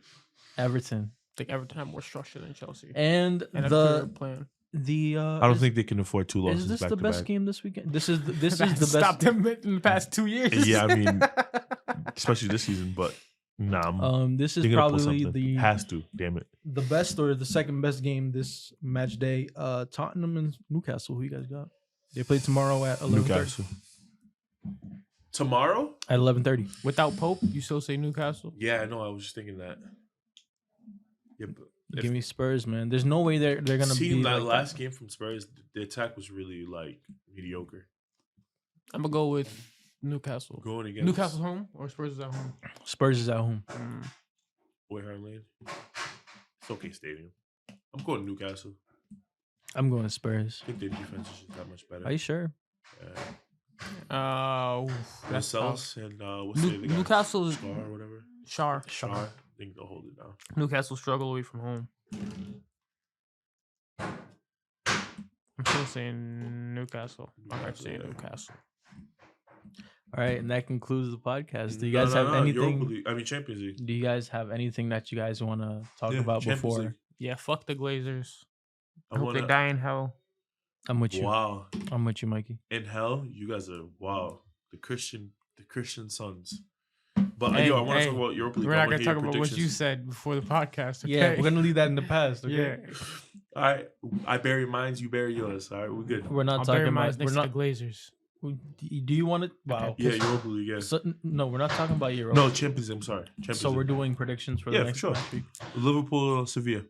Everton I think Everton have more structure than Chelsea. and And a clear the plan. I don't think they can afford 2 losses is this back the to best back. game this weekend? This is the That's stopped best. them in the past 2 years. Yeah, I mean, especially this season. But nah, This is they're gonna pull probably something. Has to. Damn it. the best or the second best game this match day. Tottenham and Newcastle. Who you guys got? They play tomorrow at 11:30. Newcastle. Tomorrow? At 11:30. Without Pope, you still say Newcastle? Yeah, I know. I was just thinking that. Yeah, but Give me Spurs, man. There's no way they're gonna seeing be that like last game from Spurs, the attack was really like mediocre. I'm gonna go with Newcastle. Going against Newcastle's home or Spurs is at home? Spurs is at home. Hart Lane. It's okay stadium. I'm going Newcastle. I'm going Spurs. I think their defense is just that much better. Are you sure? That's tough. Lascelles and what's the other guy? Newcastle's Scar or whatever. Shar. Shar. I think they'll hold it down. Newcastle struggle away from home. I'm still saying Newcastle. I'm saying Newcastle. All right, and that concludes the podcast. Do you guys have Europa anything? League. I mean Champions League. Do you guys have anything that you guys want to talk Yeah, about Champions before? League. Yeah, fuck the Glazers. I I hope they wanna. die in hell. I'm with you. Wow. I'm with you, Mikey. In hell, you guys are wow. The Christian sons. But Hey, yo, I want to hey, talk about Europa League. We're I not wanna gonna hear talk your about what you predictions. said before the podcast. Okay? Yeah, we're gonna leave that in the past. Okay? Yeah. All right, I bury mine, you bury yours. All right, we're good. We're not I'll talking bury mine about. next We're to not. the Glazers. Do you want it? Wow. Yeah, Europa League. Yeah. So, no, we're not talking about Europe. No, Champions League. I'm sorry. Champions So we're League. doing predictions for Yeah, the for next sure. match week. Liverpool, Sevilla.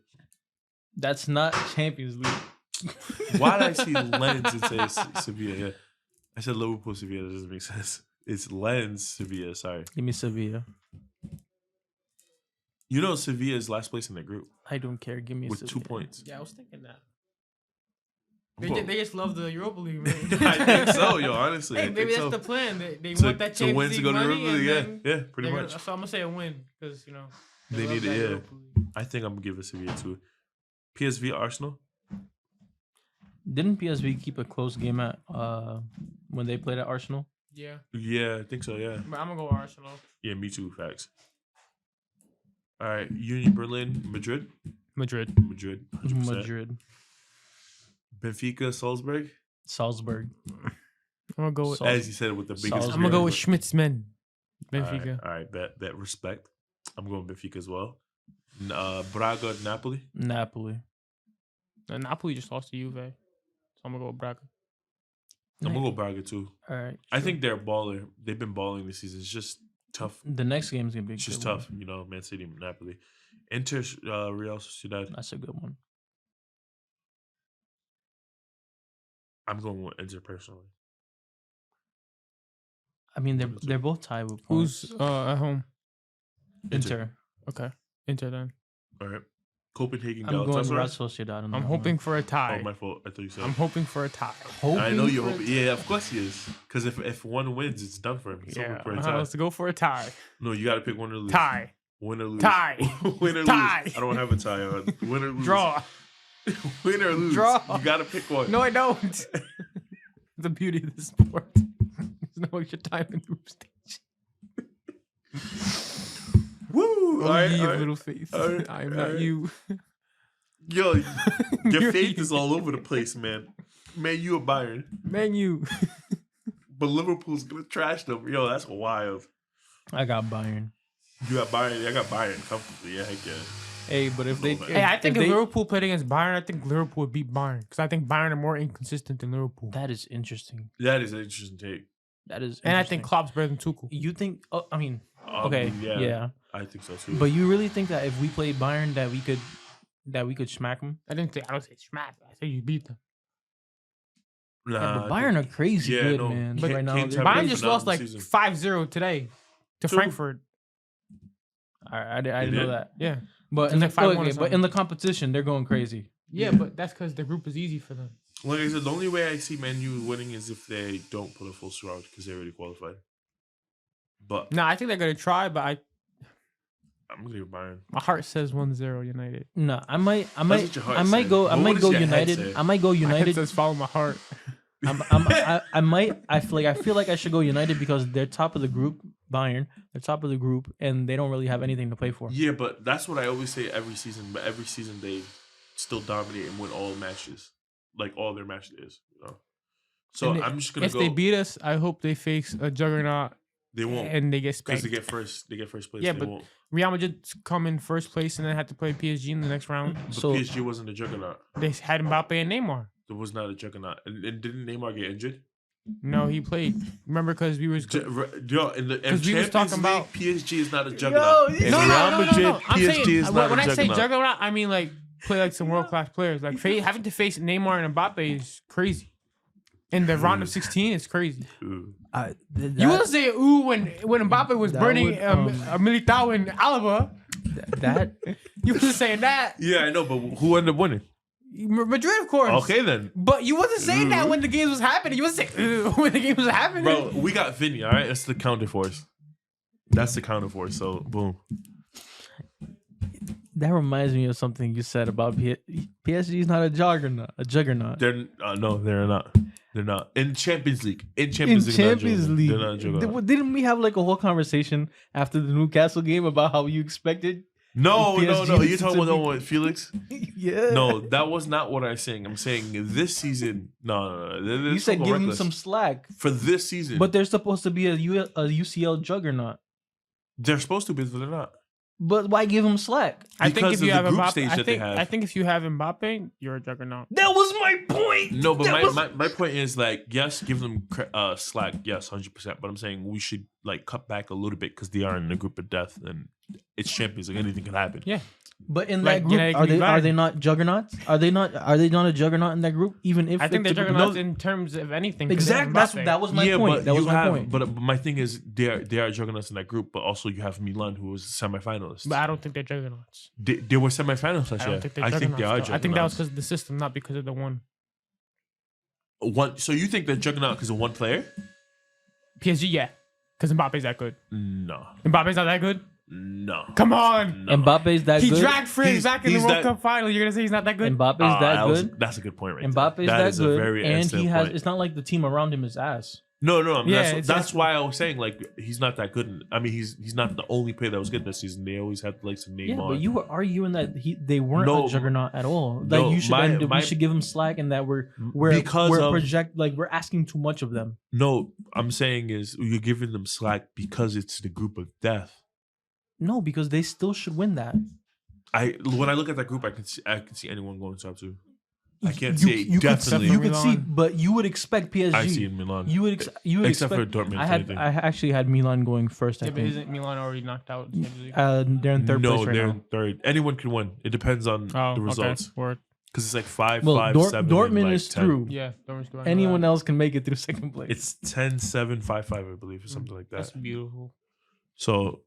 That's not Champions League. Why did I see Lens and say Sevilla? Yeah, I said Liverpool, Sevilla. That doesn't make sense. It's Lens, Sevilla. Sorry. Give me Sevilla. You know Sevilla is last place in the group I don't care. Give me with Sevilla. 2 points. Yeah, I was thinking that. Bro. They just love the Europa League, man. I think so, yo. Honestly, Hey, I maybe think that's so. the plan. They to, want that to Champions win League to go to money, Europa League. and Yeah, then yeah, pretty they're much. Gonna, so I'm gonna say a win because They love need it, that yeah. Europa League. I think I'm gonna give it Sevilla too. PSV Arsenal. Didn't PSV keep a close game at when they played at Arsenal? Yeah, Yeah, I think so. Yeah, but I'm gonna go Arsenal. yeah, me too. Facts. All right, Union Berlin, Madrid. Madrid. 100%. Madrid, Benfica, Salzburg. Salzburg. I'm gonna go with. Sal- As you said, with the biggest. Salzburg. I'm gonna go with Schmitzman. All Benfica. right, bet, respect. I'm going Benfica as well. Braga, Napoli. Napoli. And Napoli just lost to Juve, so I'm gonna go with Braga. I'm gonna go Braga too. All right. I think they're a baller. They've been balling this season. It's just tough. the next game's gonna be. A It's just good one. tough, Man City, Napoli, Inter, Real Sociedad. That's a good one. I'm going with Inter personally. I mean, That's they're both tied with points. Who's at home? Inter? Okay, Inter then. All right, Copenhagen, I'm going Real Galatasaray. Sociedad. on I'm that hoping one. for a tie. Oh, my fault. I thought you said. I'm hoping for a tie. I know you're for a hoping. Yeah, of course he is. Because if one wins, it's done for him. He's hoping Yeah, for a tie. let's go for a tie. No, you got to pick win or lose. Tie. Win or lose. Tie. Win or Tie. lose. I don't have a tie on. Win or lose. Draw. Win or lose. Draw. You got to pick one. No, I don't. The beauty of the sport. There's no extra time in the group stage. Woo! Oh, All right, ye all of right. little faith. All right, I am all not right. you. Yo, your You're- faith is all over the place, man. Man, you a Bayern. Man, you. But Liverpool's going to trash them. Yo, that's wild. I got Bayern. You got Bayern. I got Bayern comfortably. Yeah, heck yeah. Hey, but if they, Hey, Hey, I think if they, Liverpool played against Bayern, I think Liverpool would beat Bayern. Because I think Bayern are more inconsistent than Liverpool. that is interesting. That is an interesting take. That is, And I think interesting. Klopp's better than Tuchel. You think? Oh, I mean, okay, yeah. I think so too. But you really think that if we played Bayern, that we could smack them? I don't say smack. I say you beat them. nah, Yeah, I but Bayern think- are crazy Yeah, good, no, man. Kane- right now, Kane's they're- having Bayern a just phenomenal lost like season. 5-0 today to True. Frankfurt. I They didn't know did? that. Yeah. But It's in the, like 5-1 or okay, but something. in the competition, they're going crazy. Yeah, but that's because the group is easy for them. Like I said, the only way I see Man U winning is if they don't put a full squad because they already qualified. But No, I think they're gonna try, but I'm gonna give Bayern. my heart says 1-0 United. No, I might what your heart I might said. go But what does your head United. say? I might go My head United. says follow my heart. I feel like I should go United because they're top of the group, Bayern. They're top of the group, and they don't really have anything to play for. Yeah, but that's what I always say every season. But every season they still dominate and win all matches, like all their matches. So And I'm just gonna If go. they beat us, I hope they face a juggernaut they won't and they get because spanked. they get first. They get first place. Yeah, they but won't. Real Madrid come in first place and then had to play PSG in the next round. But So PSG wasn't a juggernaut. They had Mbappe and Neymar. It was not a juggernaut. And didn't Neymar get injured? No, he played. Remember, because we was Yo, in the 'Cause we was Champions talking League, about- PSG is not a juggernaut. In no, Real no, Madrid, no. I'm PSG saying is not when a I say juggernaut. juggernaut, I mean like play like some world class players. Like having to face Neymar and Mbappe is crazy. In the round of 16, it's crazy. Ooh. You want to say ooh when Mbappe was that burning would, Militao and Alaba? that You wasn't saying that. Yeah, I know, but who ended up winning? Madrid, of course. Okay, then. But you wasn't saying that when the games was happening. You wasn't saying ooh when the game was happening. Bro, we got Vinny, all right? That's the counter force. That's the counter force. So, boom. that reminds me of something you said about PSG is not a juggernaut. A juggernaut. They're no, they're not. They're not in Champions League. In In Champions League, they're not Champions juggernaut. League, They're not a juggernaut. didn't we have like a whole conversation after the Newcastle game about how you expected? No. PSG You're talking to about the be- one with Felix? Yeah. No, that was not what I'm saying. I'm saying this season. No. You said give him some slack, for this season. but they're supposed to be a UCL juggernaut. they're supposed to be, but they're not. But why give him slack? I think because if of you the have group Mbappe, stage that they have. I think if you have Mbappe, you're a juggernaut. That was my point. No, but That was- my point is like, yes, give them slack, yes, 100%. But I'm saying we should like cut back a little bit because they are in the group of death and it's Champions League. Anything can happen. Yeah. But in Like, that group, United are could be they Bayern. not juggernauts? Are they not a juggernaut in that group? Even if I think they're it's a- juggernauts in terms of anything. 'cause they have Exactly. That Mbappe. was my point. That was you my have, point. But my thing is, they are juggernauts in that group. But also, you have Milan, who was semifinalists. But I don't think they're juggernauts. They were semifinalists last I year. don't think they're I juggernauts. think they are though. I think that was juggernauts. because of the system, not because of the one. One. So you think they're juggernaut because of one player? PSG, yeah. Because Mbappe's that good. No, Mbappe's not that good? no. Come on. No. Mbappe's that He good. dragged France He's- back in the he's World that- Cup final. You're going to say he's not that good? Mbappe's that good. That's a good point, right? Mbappe's there. that is a good, very and he excellent has. point. It's not like the team around him is ass. No, I mean, Yeah, that's why I was saying like he's not that good. I mean, he's not the only player that was good this season. They always had like some Yeah, Neymar. but you were arguing that they weren't No, a juggernaut at all. Like no, you should we should give them slack and that we're because we're of- project like we're asking too much of them. No, I'm saying is you're giving them slack because it's the group of death. No, because they still should win that. When I look at that group, I can see anyone going top 2. I can't You- say you definitely. You could see, Milan. but you would expect PSG. I see in Milan. You would Except for expect. Dortmund, I if had anything. I actually had Milan going first. I Yeah, but think. isn't Milan already knocked out? in Champions League? They're in third no, place right they're now. in third. Anyone can win. It depends on the results. Okay. Word. Because it's like 5, Well, 5, 7. Dortmund and like is 10. through. Yeah, Dortmund's going. I know Anyone that. else can make it through second place. It's 10, 7, 5, 5, I believe, or something like that. That's beautiful. So,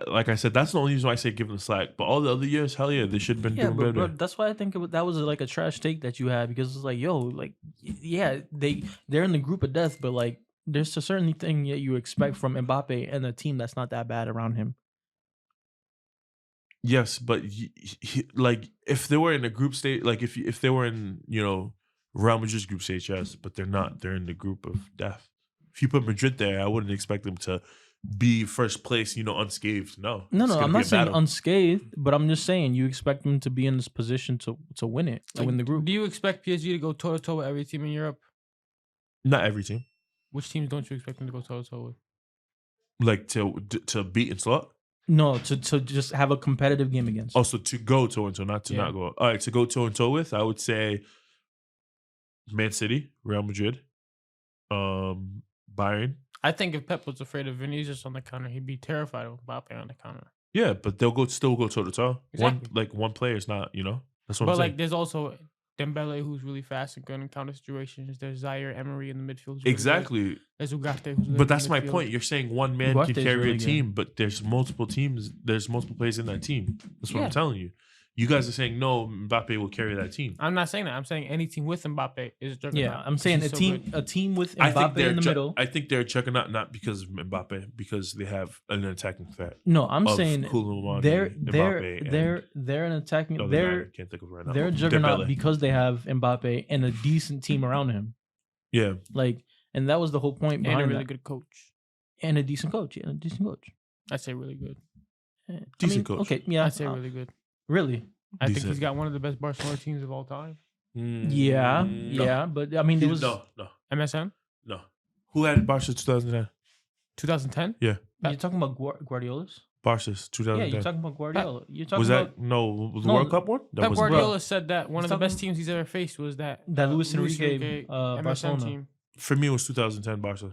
like I said, that's the only reason why I say give them slack. But all the other years, hell yeah, they should have been Yeah, doing but better. bro, that's why I think that was like a trash take that you had because it's like, yo, like, yeah, they're in the group of death, but like, there's a certain thing that you expect from Mbappe and a team that's not that bad around him. Yes, but like if they were in a group stage, like if they were in Real Madrid's group stage, yes, but they're not. They're in the group of death. If you put Madrid there, I wouldn't expect them to be first place, unscathed. No, No, It's gonna I'm be not a saying battle. unscathed, but I'm just saying you expect them to be in this position to win it, to Like, win the group. Do you expect PSG to go toe to toe with every team in Europe? Not every team, Which teams don't you expect them to go toe to toe with? like to beat and slot. No, to just have a competitive game against. Also to go toe and toe, not to Yeah. not go. All right, to go toe and toe with, I would say Man City, Real Madrid, Bayern. I think if Pep was afraid of Vinicius on the counter, he'd be terrified of Mbappe on the counter. Yeah, but they'll still go toe to toe. Exactly. One player is not, That's what But I'm saying. like, there's also Dembele, who's really fast and good in counter situations. There's Zaire Emery in the midfield. who's really good. Exactly. There's Ugarte, who's good But in that's my midfield. point. You're saying one man Ugarte's can carry really a good. team, but there's multiple teams. There's multiple players in that team. That's what Yeah. I'm telling you. You guys are saying no, Mbappe will carry that team. I'm not saying that. I'm saying any team with Mbappe is a juggernaut. Yeah, I'm saying He's a so team good. a team with I think Mbappe they're in the middle. I think they're a juggernaut not because of Mbappe, because they have an attacking threat. No, I'm of saying Koulibaly, they're Mbappe, they're an attacking. and the other guy I They're can't think of right now. they're a juggernaut Dembele. because they have Mbappe and a decent team around him. Yeah, Like, and that was the whole point And a behind really that. good coach. And a decent coach. Yeah, a decent coach. I'd say really good. Decent coach. Okay, yeah, I'd say really good. really. I think Decent. he's got one of the best Barcelona teams of all time. Yeah, No. yeah, but I mean, it was no. MSN, Who had Barca 2010? 2010. you're talking about Guardiola's. Barca's Yeah, 2010. you're talking about Guardiola. You're talking was about that the No, World Cup one? That Pep was Guardiola said that one He's of the best talking- teams he's ever faced was that That Luis Enrique, MSN Barcelona. team. for me. It was 2010 Barca.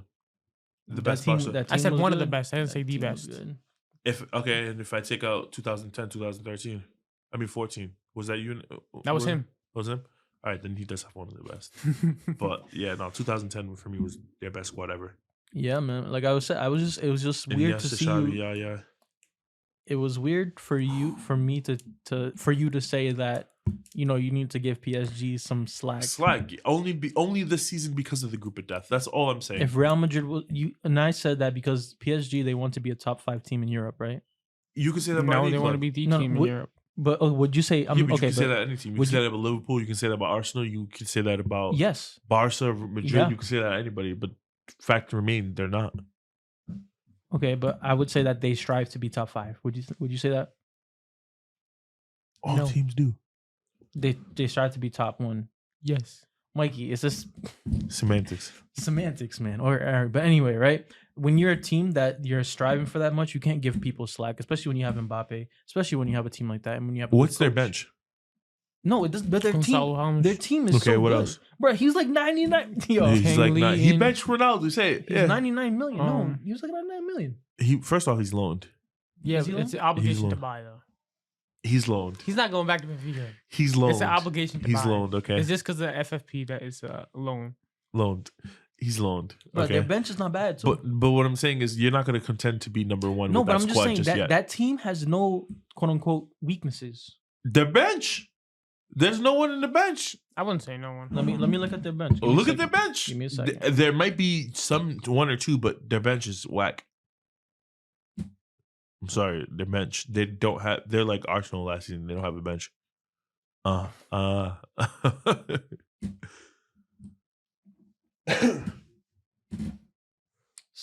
The that best team- Barca. that I team said was one of the good. best. I didn't say That the team was best. good. If I take out 2010, 2013, I mean 14. Was that you? That was him. Was him? All right, then he does have one of the best. But yeah, no, 2010 for me was their best squad ever. Yeah, man. Like I was saying, it was just weird to Iniesta, see Xavi, you. yeah. It was weird for you to say that you need to give PSG some slack. Slack only this season because of the group of death. That's all I'm saying. If Real Madrid and I said that because PSG they want to be a top 5 team in Europe, right? You could say that about Now any they want to club. be the No, team in would- Europe. But would you say Yeah, but you okay? can say But that any team. You would can say you- that about Liverpool. You can say that about Arsenal. You can say that about yes, Barca, Madrid. Yeah. You can say that anybody. But fact remain, they're not. okay, but I would say that they strive to be top 5. Would you say that All No. teams do. they strive to be top 1? Yes. Mikey, it's just Semantics. semantics, man. But anyway, right? When you're a team that you're striving for that much, you can't give people slack, especially when you have Mbappe, especially when you have a team like that, and when you have. a What's good their coach. bench? No, it doesn't. But their Gonzalo team, Ramos. their team is Okay, so what good. else? Bro, he's like 99. Yo, He's like Lee he and- benched Ronaldo. Say it. he's Yeah. 99 million. No, Um, he was like 99 million. He first off, he's loaned. Yeah, Is he it's loaned? an obligation to loaned. buy though. He's loaned. He's not going back to Benfica. He's loaned. It's an obligation to He's buy. loaned. Okay. It's just because of FFP that is a loan. Loaned. He's loaned. But Okay. their bench is not bad. So. But what I'm saying is you're not going to contend to be number one no, with but that I'm just squad saying just that yet. that team has no quote unquote weaknesses. The bench. There's no one in the bench. I wouldn't say no one. Let me look at their bench. Give Oh, me a look at their second. bench. Give me a Th- second. There might be some one or two, but their bench is whack. I'm sorry, their bench. They don't have. They're like Arsenal last season. They don't have a bench.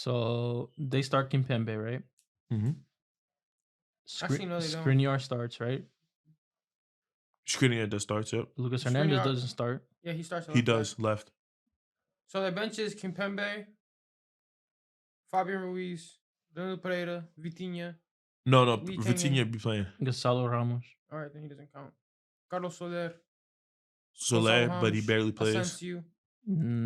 So they start Kimpembe, right? Mm-hmm. Actually, no, they don't. Skriniar starts, right? Skriniar does start. Yep. Lucas Hernandez Skriniar- doesn't start. Yeah, he starts. at He left back. does left. So the bench is Kimpembe, Fabian Ruiz, Danilo Pereira, Vitinha. No, Lee Vitinha be playing Gonzalo Ramos. All right, then he doesn't count. Carlos Soler, Soler, Gonzalo but he Ramos, barely plays. Asensio.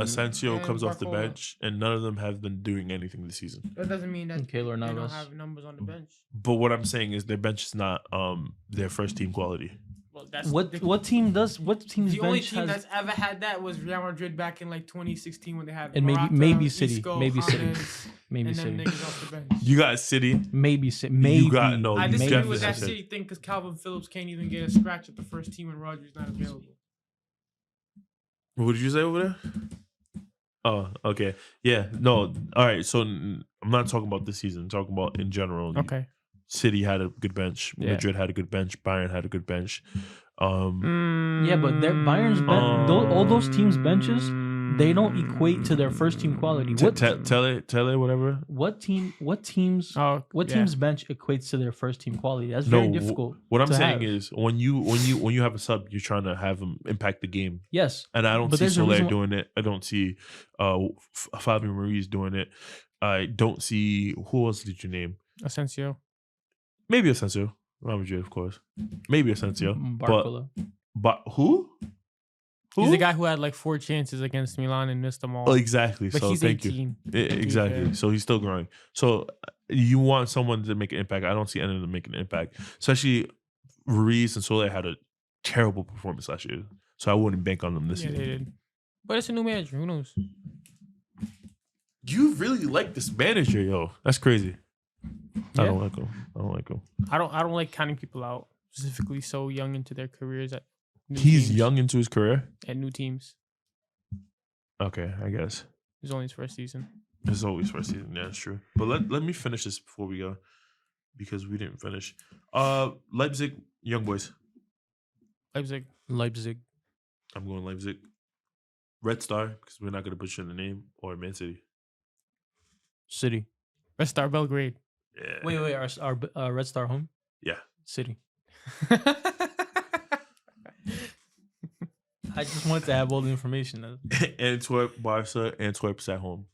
Asensio and comes off the Barcola. bench, and none of them have been doing anything this season. That doesn't mean that Keylor they don't Navas. have numbers on the bench. But what I'm saying is their bench is not their first team quality. Well, that's What team's The only bench team has that's ever had that was Real Madrid back in like 2016 when they had And Morata, maybe City, Isco, maybe City. James, maybe and then City, niggas off the bench. You got City. maybe maybe. no, I you disagree definitely with that have City. City thing because Calvin Phillips can't even get a scratch at the first team when Rodri's not available. What did you say over there? Oh, okay. Yeah, no. All right. So I'm not talking about this season. I'm talking about in general. Okay. City had a good bench. Yeah. Madrid had a good bench. Bayern had a good bench. Yeah, but their Bayern's all those teams' benches, they don't equate to their first team quality. Tele, whatever. What teams Oh, what yeah. team's bench equates to their first team quality? That's No, very difficult. What I'm to saying have. is when you have a sub, you're trying to have them impact the game. Yes, And I don't But see there's a Soler reason why- doing it. I don't see Fabian Ruiz doing it. I don't see who else did you name? Asensio. Maybe Asensio. Real Madrid, of course. Maybe Asensio. Barcola. But who? Who? He's the guy who had like 4 chances against Milan and missed them all. Oh, exactly. but so he's thank 18. you. Exactly. fair. So he's still growing. So you want someone to make an impact. I don't see any of them making an impact. Especially Ruiz and Soler had a terrible performance last year. So I wouldn't bank on them this Yeah, year. they did. But it's a new manager. Who knows? You really like this manager, yo. That's crazy. I Yeah. don't like him. I don't like him. I don't like counting people out, specifically so young into their careers at new He's teams, young into his career. at new teams. Okay, I guess. It's only his first season. It's always first season. Yeah, that's true. But let me finish this before we go. Because we didn't finish. Leipzig, Young Boys. Leipzig. Leipzig. I'm going Leipzig. Red Star, because we're not gonna butcher the name, or Man City. City. Red Star Belgrade. Yeah. Wait, our Red Star home? Yeah. City. I just wanted to have all the information. Antwerp, Barca, Antwerp's at home.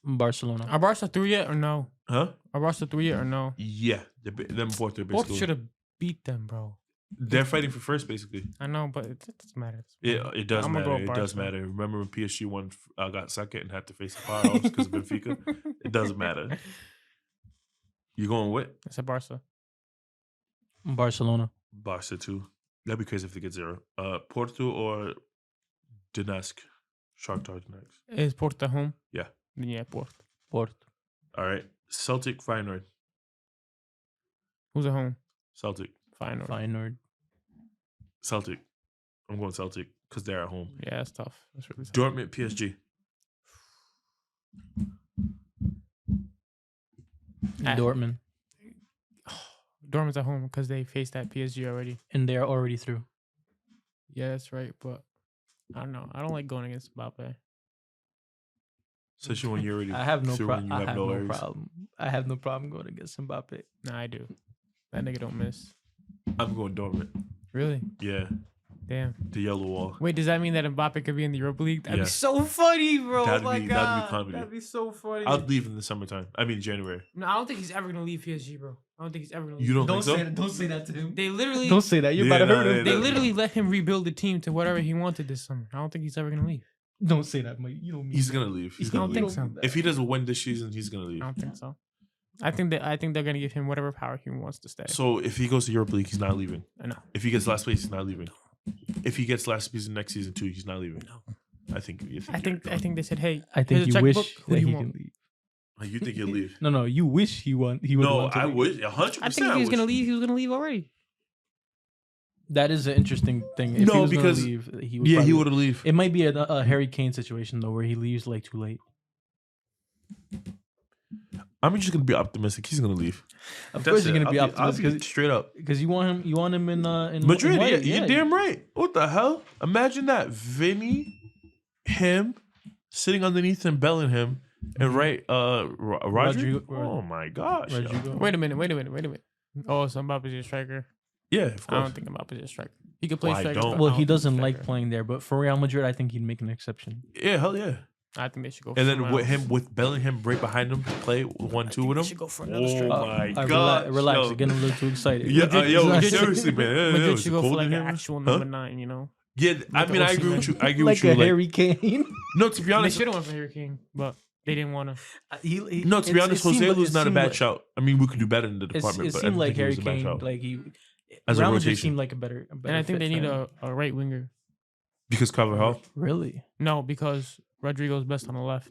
Barcelona. Are Barca through yet or no? Huh? Are Barca through yet or no? Yeah. Them both are Both basically. should have beat them, bro. They're fighting for first, basically. I know, but it doesn't matter. It does I'ma matter. go It does Barca. matter. Remember when PSG won, got second and had to face the powerhouse because of Benfica? It doesn't matter. You going with It's a Barca. Barcelona. Barca too? That'd be crazy if they get 0. Porto or Donetsk? Shakhtar Donetsk. Is Porto home? Yeah. Then yeah, Porto. Porto. All right. Celtic, Feyenoord. Who's at home? Celtic. Feyenoord. Feyenoord. Celtic. I'm going Celtic because they're at home. Yeah, that's tough. That's really tough. Dortmund, PSG. At- Dortmund. Dortmund's at home because they faced that PSG already. And they're already through. Yeah, that's right. But I don't know. I don't like going against Mbappe. Especially when you're already. I have no especially when problem. you I have no worries. problem. I have no problem going against Mbappe. Nah, I do. That nigga don't miss. I'm going Dortmund. Really? Yeah. Damn. The yellow wall. Wait, does that mean that Mbappe could be in the Europa League? That'd Yeah. be so funny, bro. That'd oh my be- god. that'd be comedy. That'd be so funny. I'll leave in the summertime. I mean January. No, I don't think he's ever gonna leave PSG, bro. I don't think he's ever gonna leave. You don't think so? Don't say that to him. They literally Don't say that. You're Yeah, about to no, hurt him. they yeah. literally let him rebuild the team to whatever he wanted this summer. I don't think he's ever gonna leave. Don't say that, Mike. You don't mean He's that. gonna leave. He's I gonna don't leave. think so. If he doesn't win this season, he's gonna leave. I don't think so. I think they're gonna give him whatever power he wants to stay. So if he goes to Europa League, he's not leaving. I know. If he gets last place, he's not leaving. If he gets last season next season too, he's not leaving. No. I think. I think they said, hey, I here's think a you checkbook. wish Who that do he you can want? leave. You think he'll leave? No, you wish he would. No, want to I leave. would. 100%. I think if he was gonna leave, he was gonna leave already. That is an interesting thing. If No, he was gonna because- leave, he would. Yeah, he probably- would have leave. It might be a Harry Kane situation though, where he leaves like too late. I'm just gonna be optimistic. He's gonna leave. Of That's course, you're it. gonna be I'll optimistic straight up. because you want him. You want him in Madrid, white, you're damn right. What the hell? Imagine that. Vinny, him, sitting underneath him, Bellingham, And right, Rodrigo. Rodrigo- Oh my gosh. yo. Rodrigo. Wait a minute. Oh, so Mbappe's your striker. Yeah, of I don't course. think Mbappe's your striker. He could play Well, I striker. don't. but Well, I he think doesn't he's like striker. playing there, but for Real Madrid, I think he'd make an exception. Yeah, hell yeah. I think they should go. And then somewhere with else. him, with Bellingham right behind him to play 1-2 with They him. should go for another Oh striker. my god. Relax, yo. you're getting a little too excited. Yeah, Madrid- yo, Madrid- seriously, man. Madrid Was should it go for cold like in an here? actual Huh? number 9. You know. Yeah, I Like mean, I Osimhen. agree with you. I agree Like with you. a Like, Harry Kane. no, to be They honest, should have went for Harry Kane, but they didn't want to. no, to be honest, Jose was not a bad shout. I mean, we could do better in the department, It but I seemed didn't like think he Harry was a bad Kane, shout. like he As a Real Madrid rotation. seemed like a better And I think they fit need for him. a right winger. Because Carvajal. Really. No, because Rodrigo's best on the left.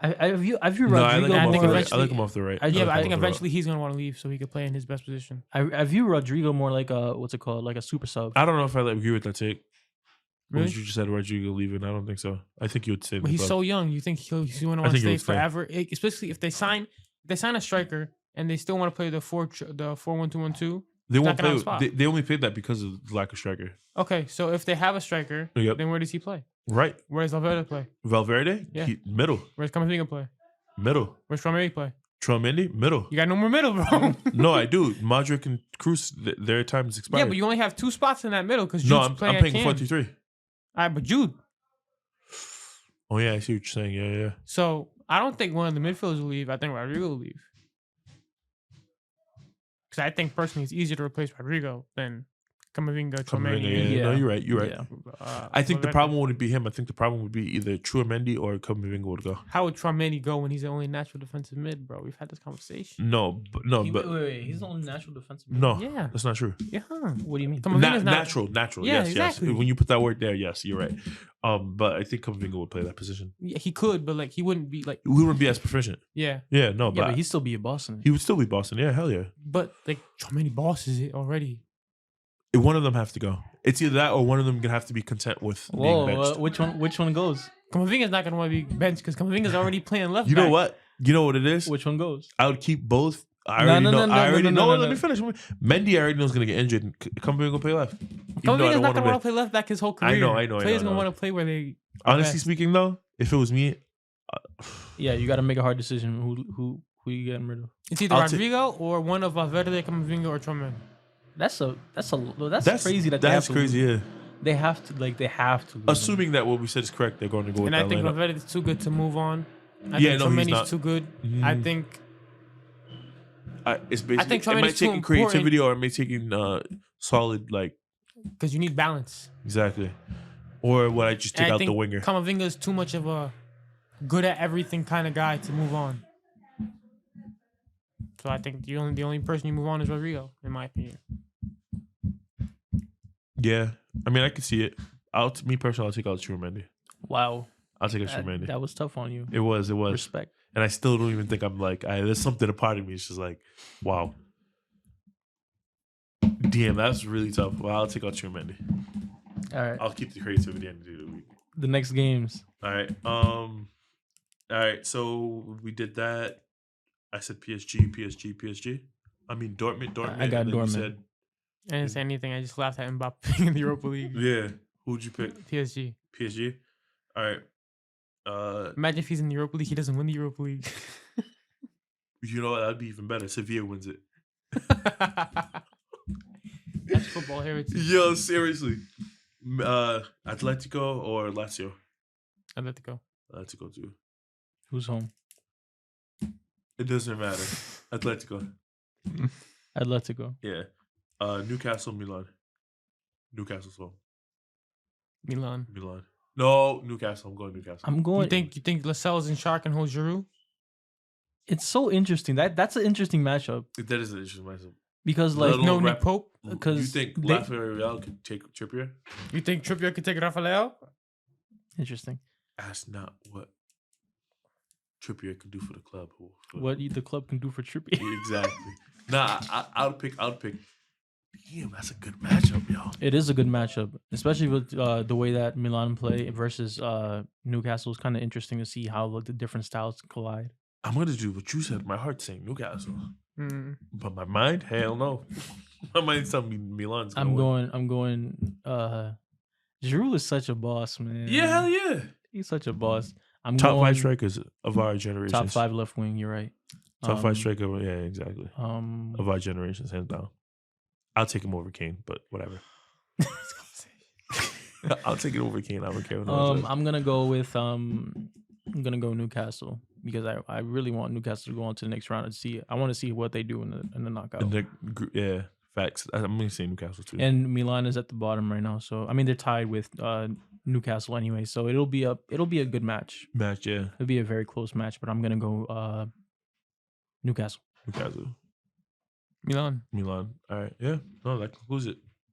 I view No, I Rodrigo like him I off think the more. right. I eventually- like him off the right. I- Yeah, Yeah, but I like think him off the eventually he's gonna want to leave so he could play in his best position. I view Rodrigo more like a what's it called, like a super sub. right. I don't know if I agree with that take. What Really? you just said, Rodrigo leaving. I don't think so. I think you would say. But he's so young. You think he's going to want to think he stay would stay. forever? Especially if they sign a striker and they still want to play the 4-1-2-1-2. They not won't gonna have a play. spot. They only played that because of the lack of striker. Okay, so if they have a striker, Yep. then where does he play? Right. Where does Valverde play? Valverde. Yeah. Middle. Where's Camavinga play? Middle. Where's Traoré play? Tchouaméni. Middle. You got no more middle, bro. No, I do. Modric and Cruz. Their time is expired. Yeah, but you only have 2 spots in that middle because No, Jude's I'm playing paying at cam. 4-3-3. All right, but Jude. Oh yeah, I see what you're saying. Yeah. So I don't think one of the midfielders will leave. I think Rodrigo will leave. Because I think personally it's easier to replace Rodrigo than Camavinga, Camavinga, Tchouaméni. yeah. No, Yeah. you're right. You're right. Yeah. I think the Valverde. problem wouldn't be him. I think the problem would be either Tchouaméni or Camavinga would go. How would Traoré go when he's the only natural defensive mid, bro? We've had this conversation. No, Wait, he's the only natural defensive. mid? no, Yeah. that's not true. Yeah. What do you mean? Camavinga's not Natural. Yeah, Yes, exactly. yes. When you put that word there, yes, you're right. But I think Camavinga would play that position. Yeah, he could, but like he wouldn't be like He wouldn't be as proficient. yeah. Yeah, no, Yeah, but but he'd still be a boss in it. he would still be Boston. Yeah, hell yeah. But like Traoré bosses it already. One of them have to go. It's either that or one of them gonna have to be content with being Whoa, benched. which one goes? Camavinga's not gonna want to be benched because Camavinga's already playing left. You know back. what? You know what it is? Which one goes? I would keep both. I No, already no, know. no, I no, already no, know. no, no, Let no. me finish. Mendy, I already know is gonna get injured. And Camavinga will play left. Even though I Camavinga's don't not want gonna him want to play left back his whole career. I know, Players I know. gonna want to play where they. Honestly best. speaking, though, if it was me, Yeah, you got to make a hard decision. Who you getting rid of? It's either I'll ta- Rodrigo or one of Valverde, Camavinga, or Traoré. That's that's crazy. That that's they have crazy. To, Yeah. they have to lose him. Assuming that what we said is correct, they're going to go with And I that think lineup. Valverde is too good to move on. I Yeah, think no, he's Tchouaméni's not. too good. I Mm. think It's basically. think It might Tchouaméni's too take in important. creativity or it may take in solid like because you need balance. exactly, or what I just And take I out think the winger. Camavinga is too much of a good at everything kind of guy to move on. So I think the only person you move on is Rodrigo, in my opinion. Yeah, I mean I can see it. Me personally, I'll take out Tchouaméni. Wow, I'll take out that, Tchouaméni. that was tough on you. It was, Respect. and I still don't even think I'm like. There's something a part of me. It's just like, wow. Damn, that's really tough. Well, I'll take out Tchouaméni. All right, I'll keep the creativity at the end of the week. the next games. All right. All right. So we did that. I said PSG. I mean Dortmund. I got and then you Dortmund. said, I didn't say anything. I just laughed at Mbappe in the Europa League. yeah. Who'd you pick? PSG. PSG. All right. Imagine if he's in the Europa League, he doesn't win the Europa League. You know what? That'd be even better. Sevilla wins it. That's football heritage. Yo, seriously. Atletico or Lazio? Atletico. Atletico too. Who's home? It doesn't matter. Atletico. Atletico. Yeah. Newcastle, Milan. Newcastle's home. Milan. Milan. No, Newcastle. I'm going Newcastle. I'm You going. think Lascelles and Shark can hold Giroud? It's so interesting. That's an interesting matchup That is an interesting matchup. because like Little No rep- Nick Pope. You 'Cause think they- Rafael could take Trippier? You think Trippier could take Rafael? interesting. That's not what Trippier could do for the club. The club can do for Trippier. Exactly. Nah, I'll pick. Damn, that's a good matchup, yo. It is a good matchup, especially with the way that Milan play versus Newcastle. It's kind of interesting to see how the different styles collide. I'm gonna do what you said. My heart's saying Newcastle, Mm. but my mind, hell no. My mind's telling me Milan's. Gonna I'm win. going. Giroud is such a boss, man. Yeah, hell yeah. He's such a boss. I'm Top going five strikers of our generation. top 5 left wing. You're right. Top five striker. Yeah, exactly. Um, Of our generations, hands down. I'll take him over Kane, but whatever. I'll take it over Kane. I don't care what no one says. I'm gonna go with I'm gonna go Newcastle because I really want Newcastle to go on to the next round and see. I want to see what they do in the knockout. And yeah, facts. I'm gonna say Newcastle too. And Milan is at the bottom right now, so I mean they're tied with Newcastle anyway. So it'll be a good match. Match, yeah. It'll be a very close match, but I'm gonna go Newcastle. Newcastle. Milan. Milan. All right. Yeah. No, that concludes it.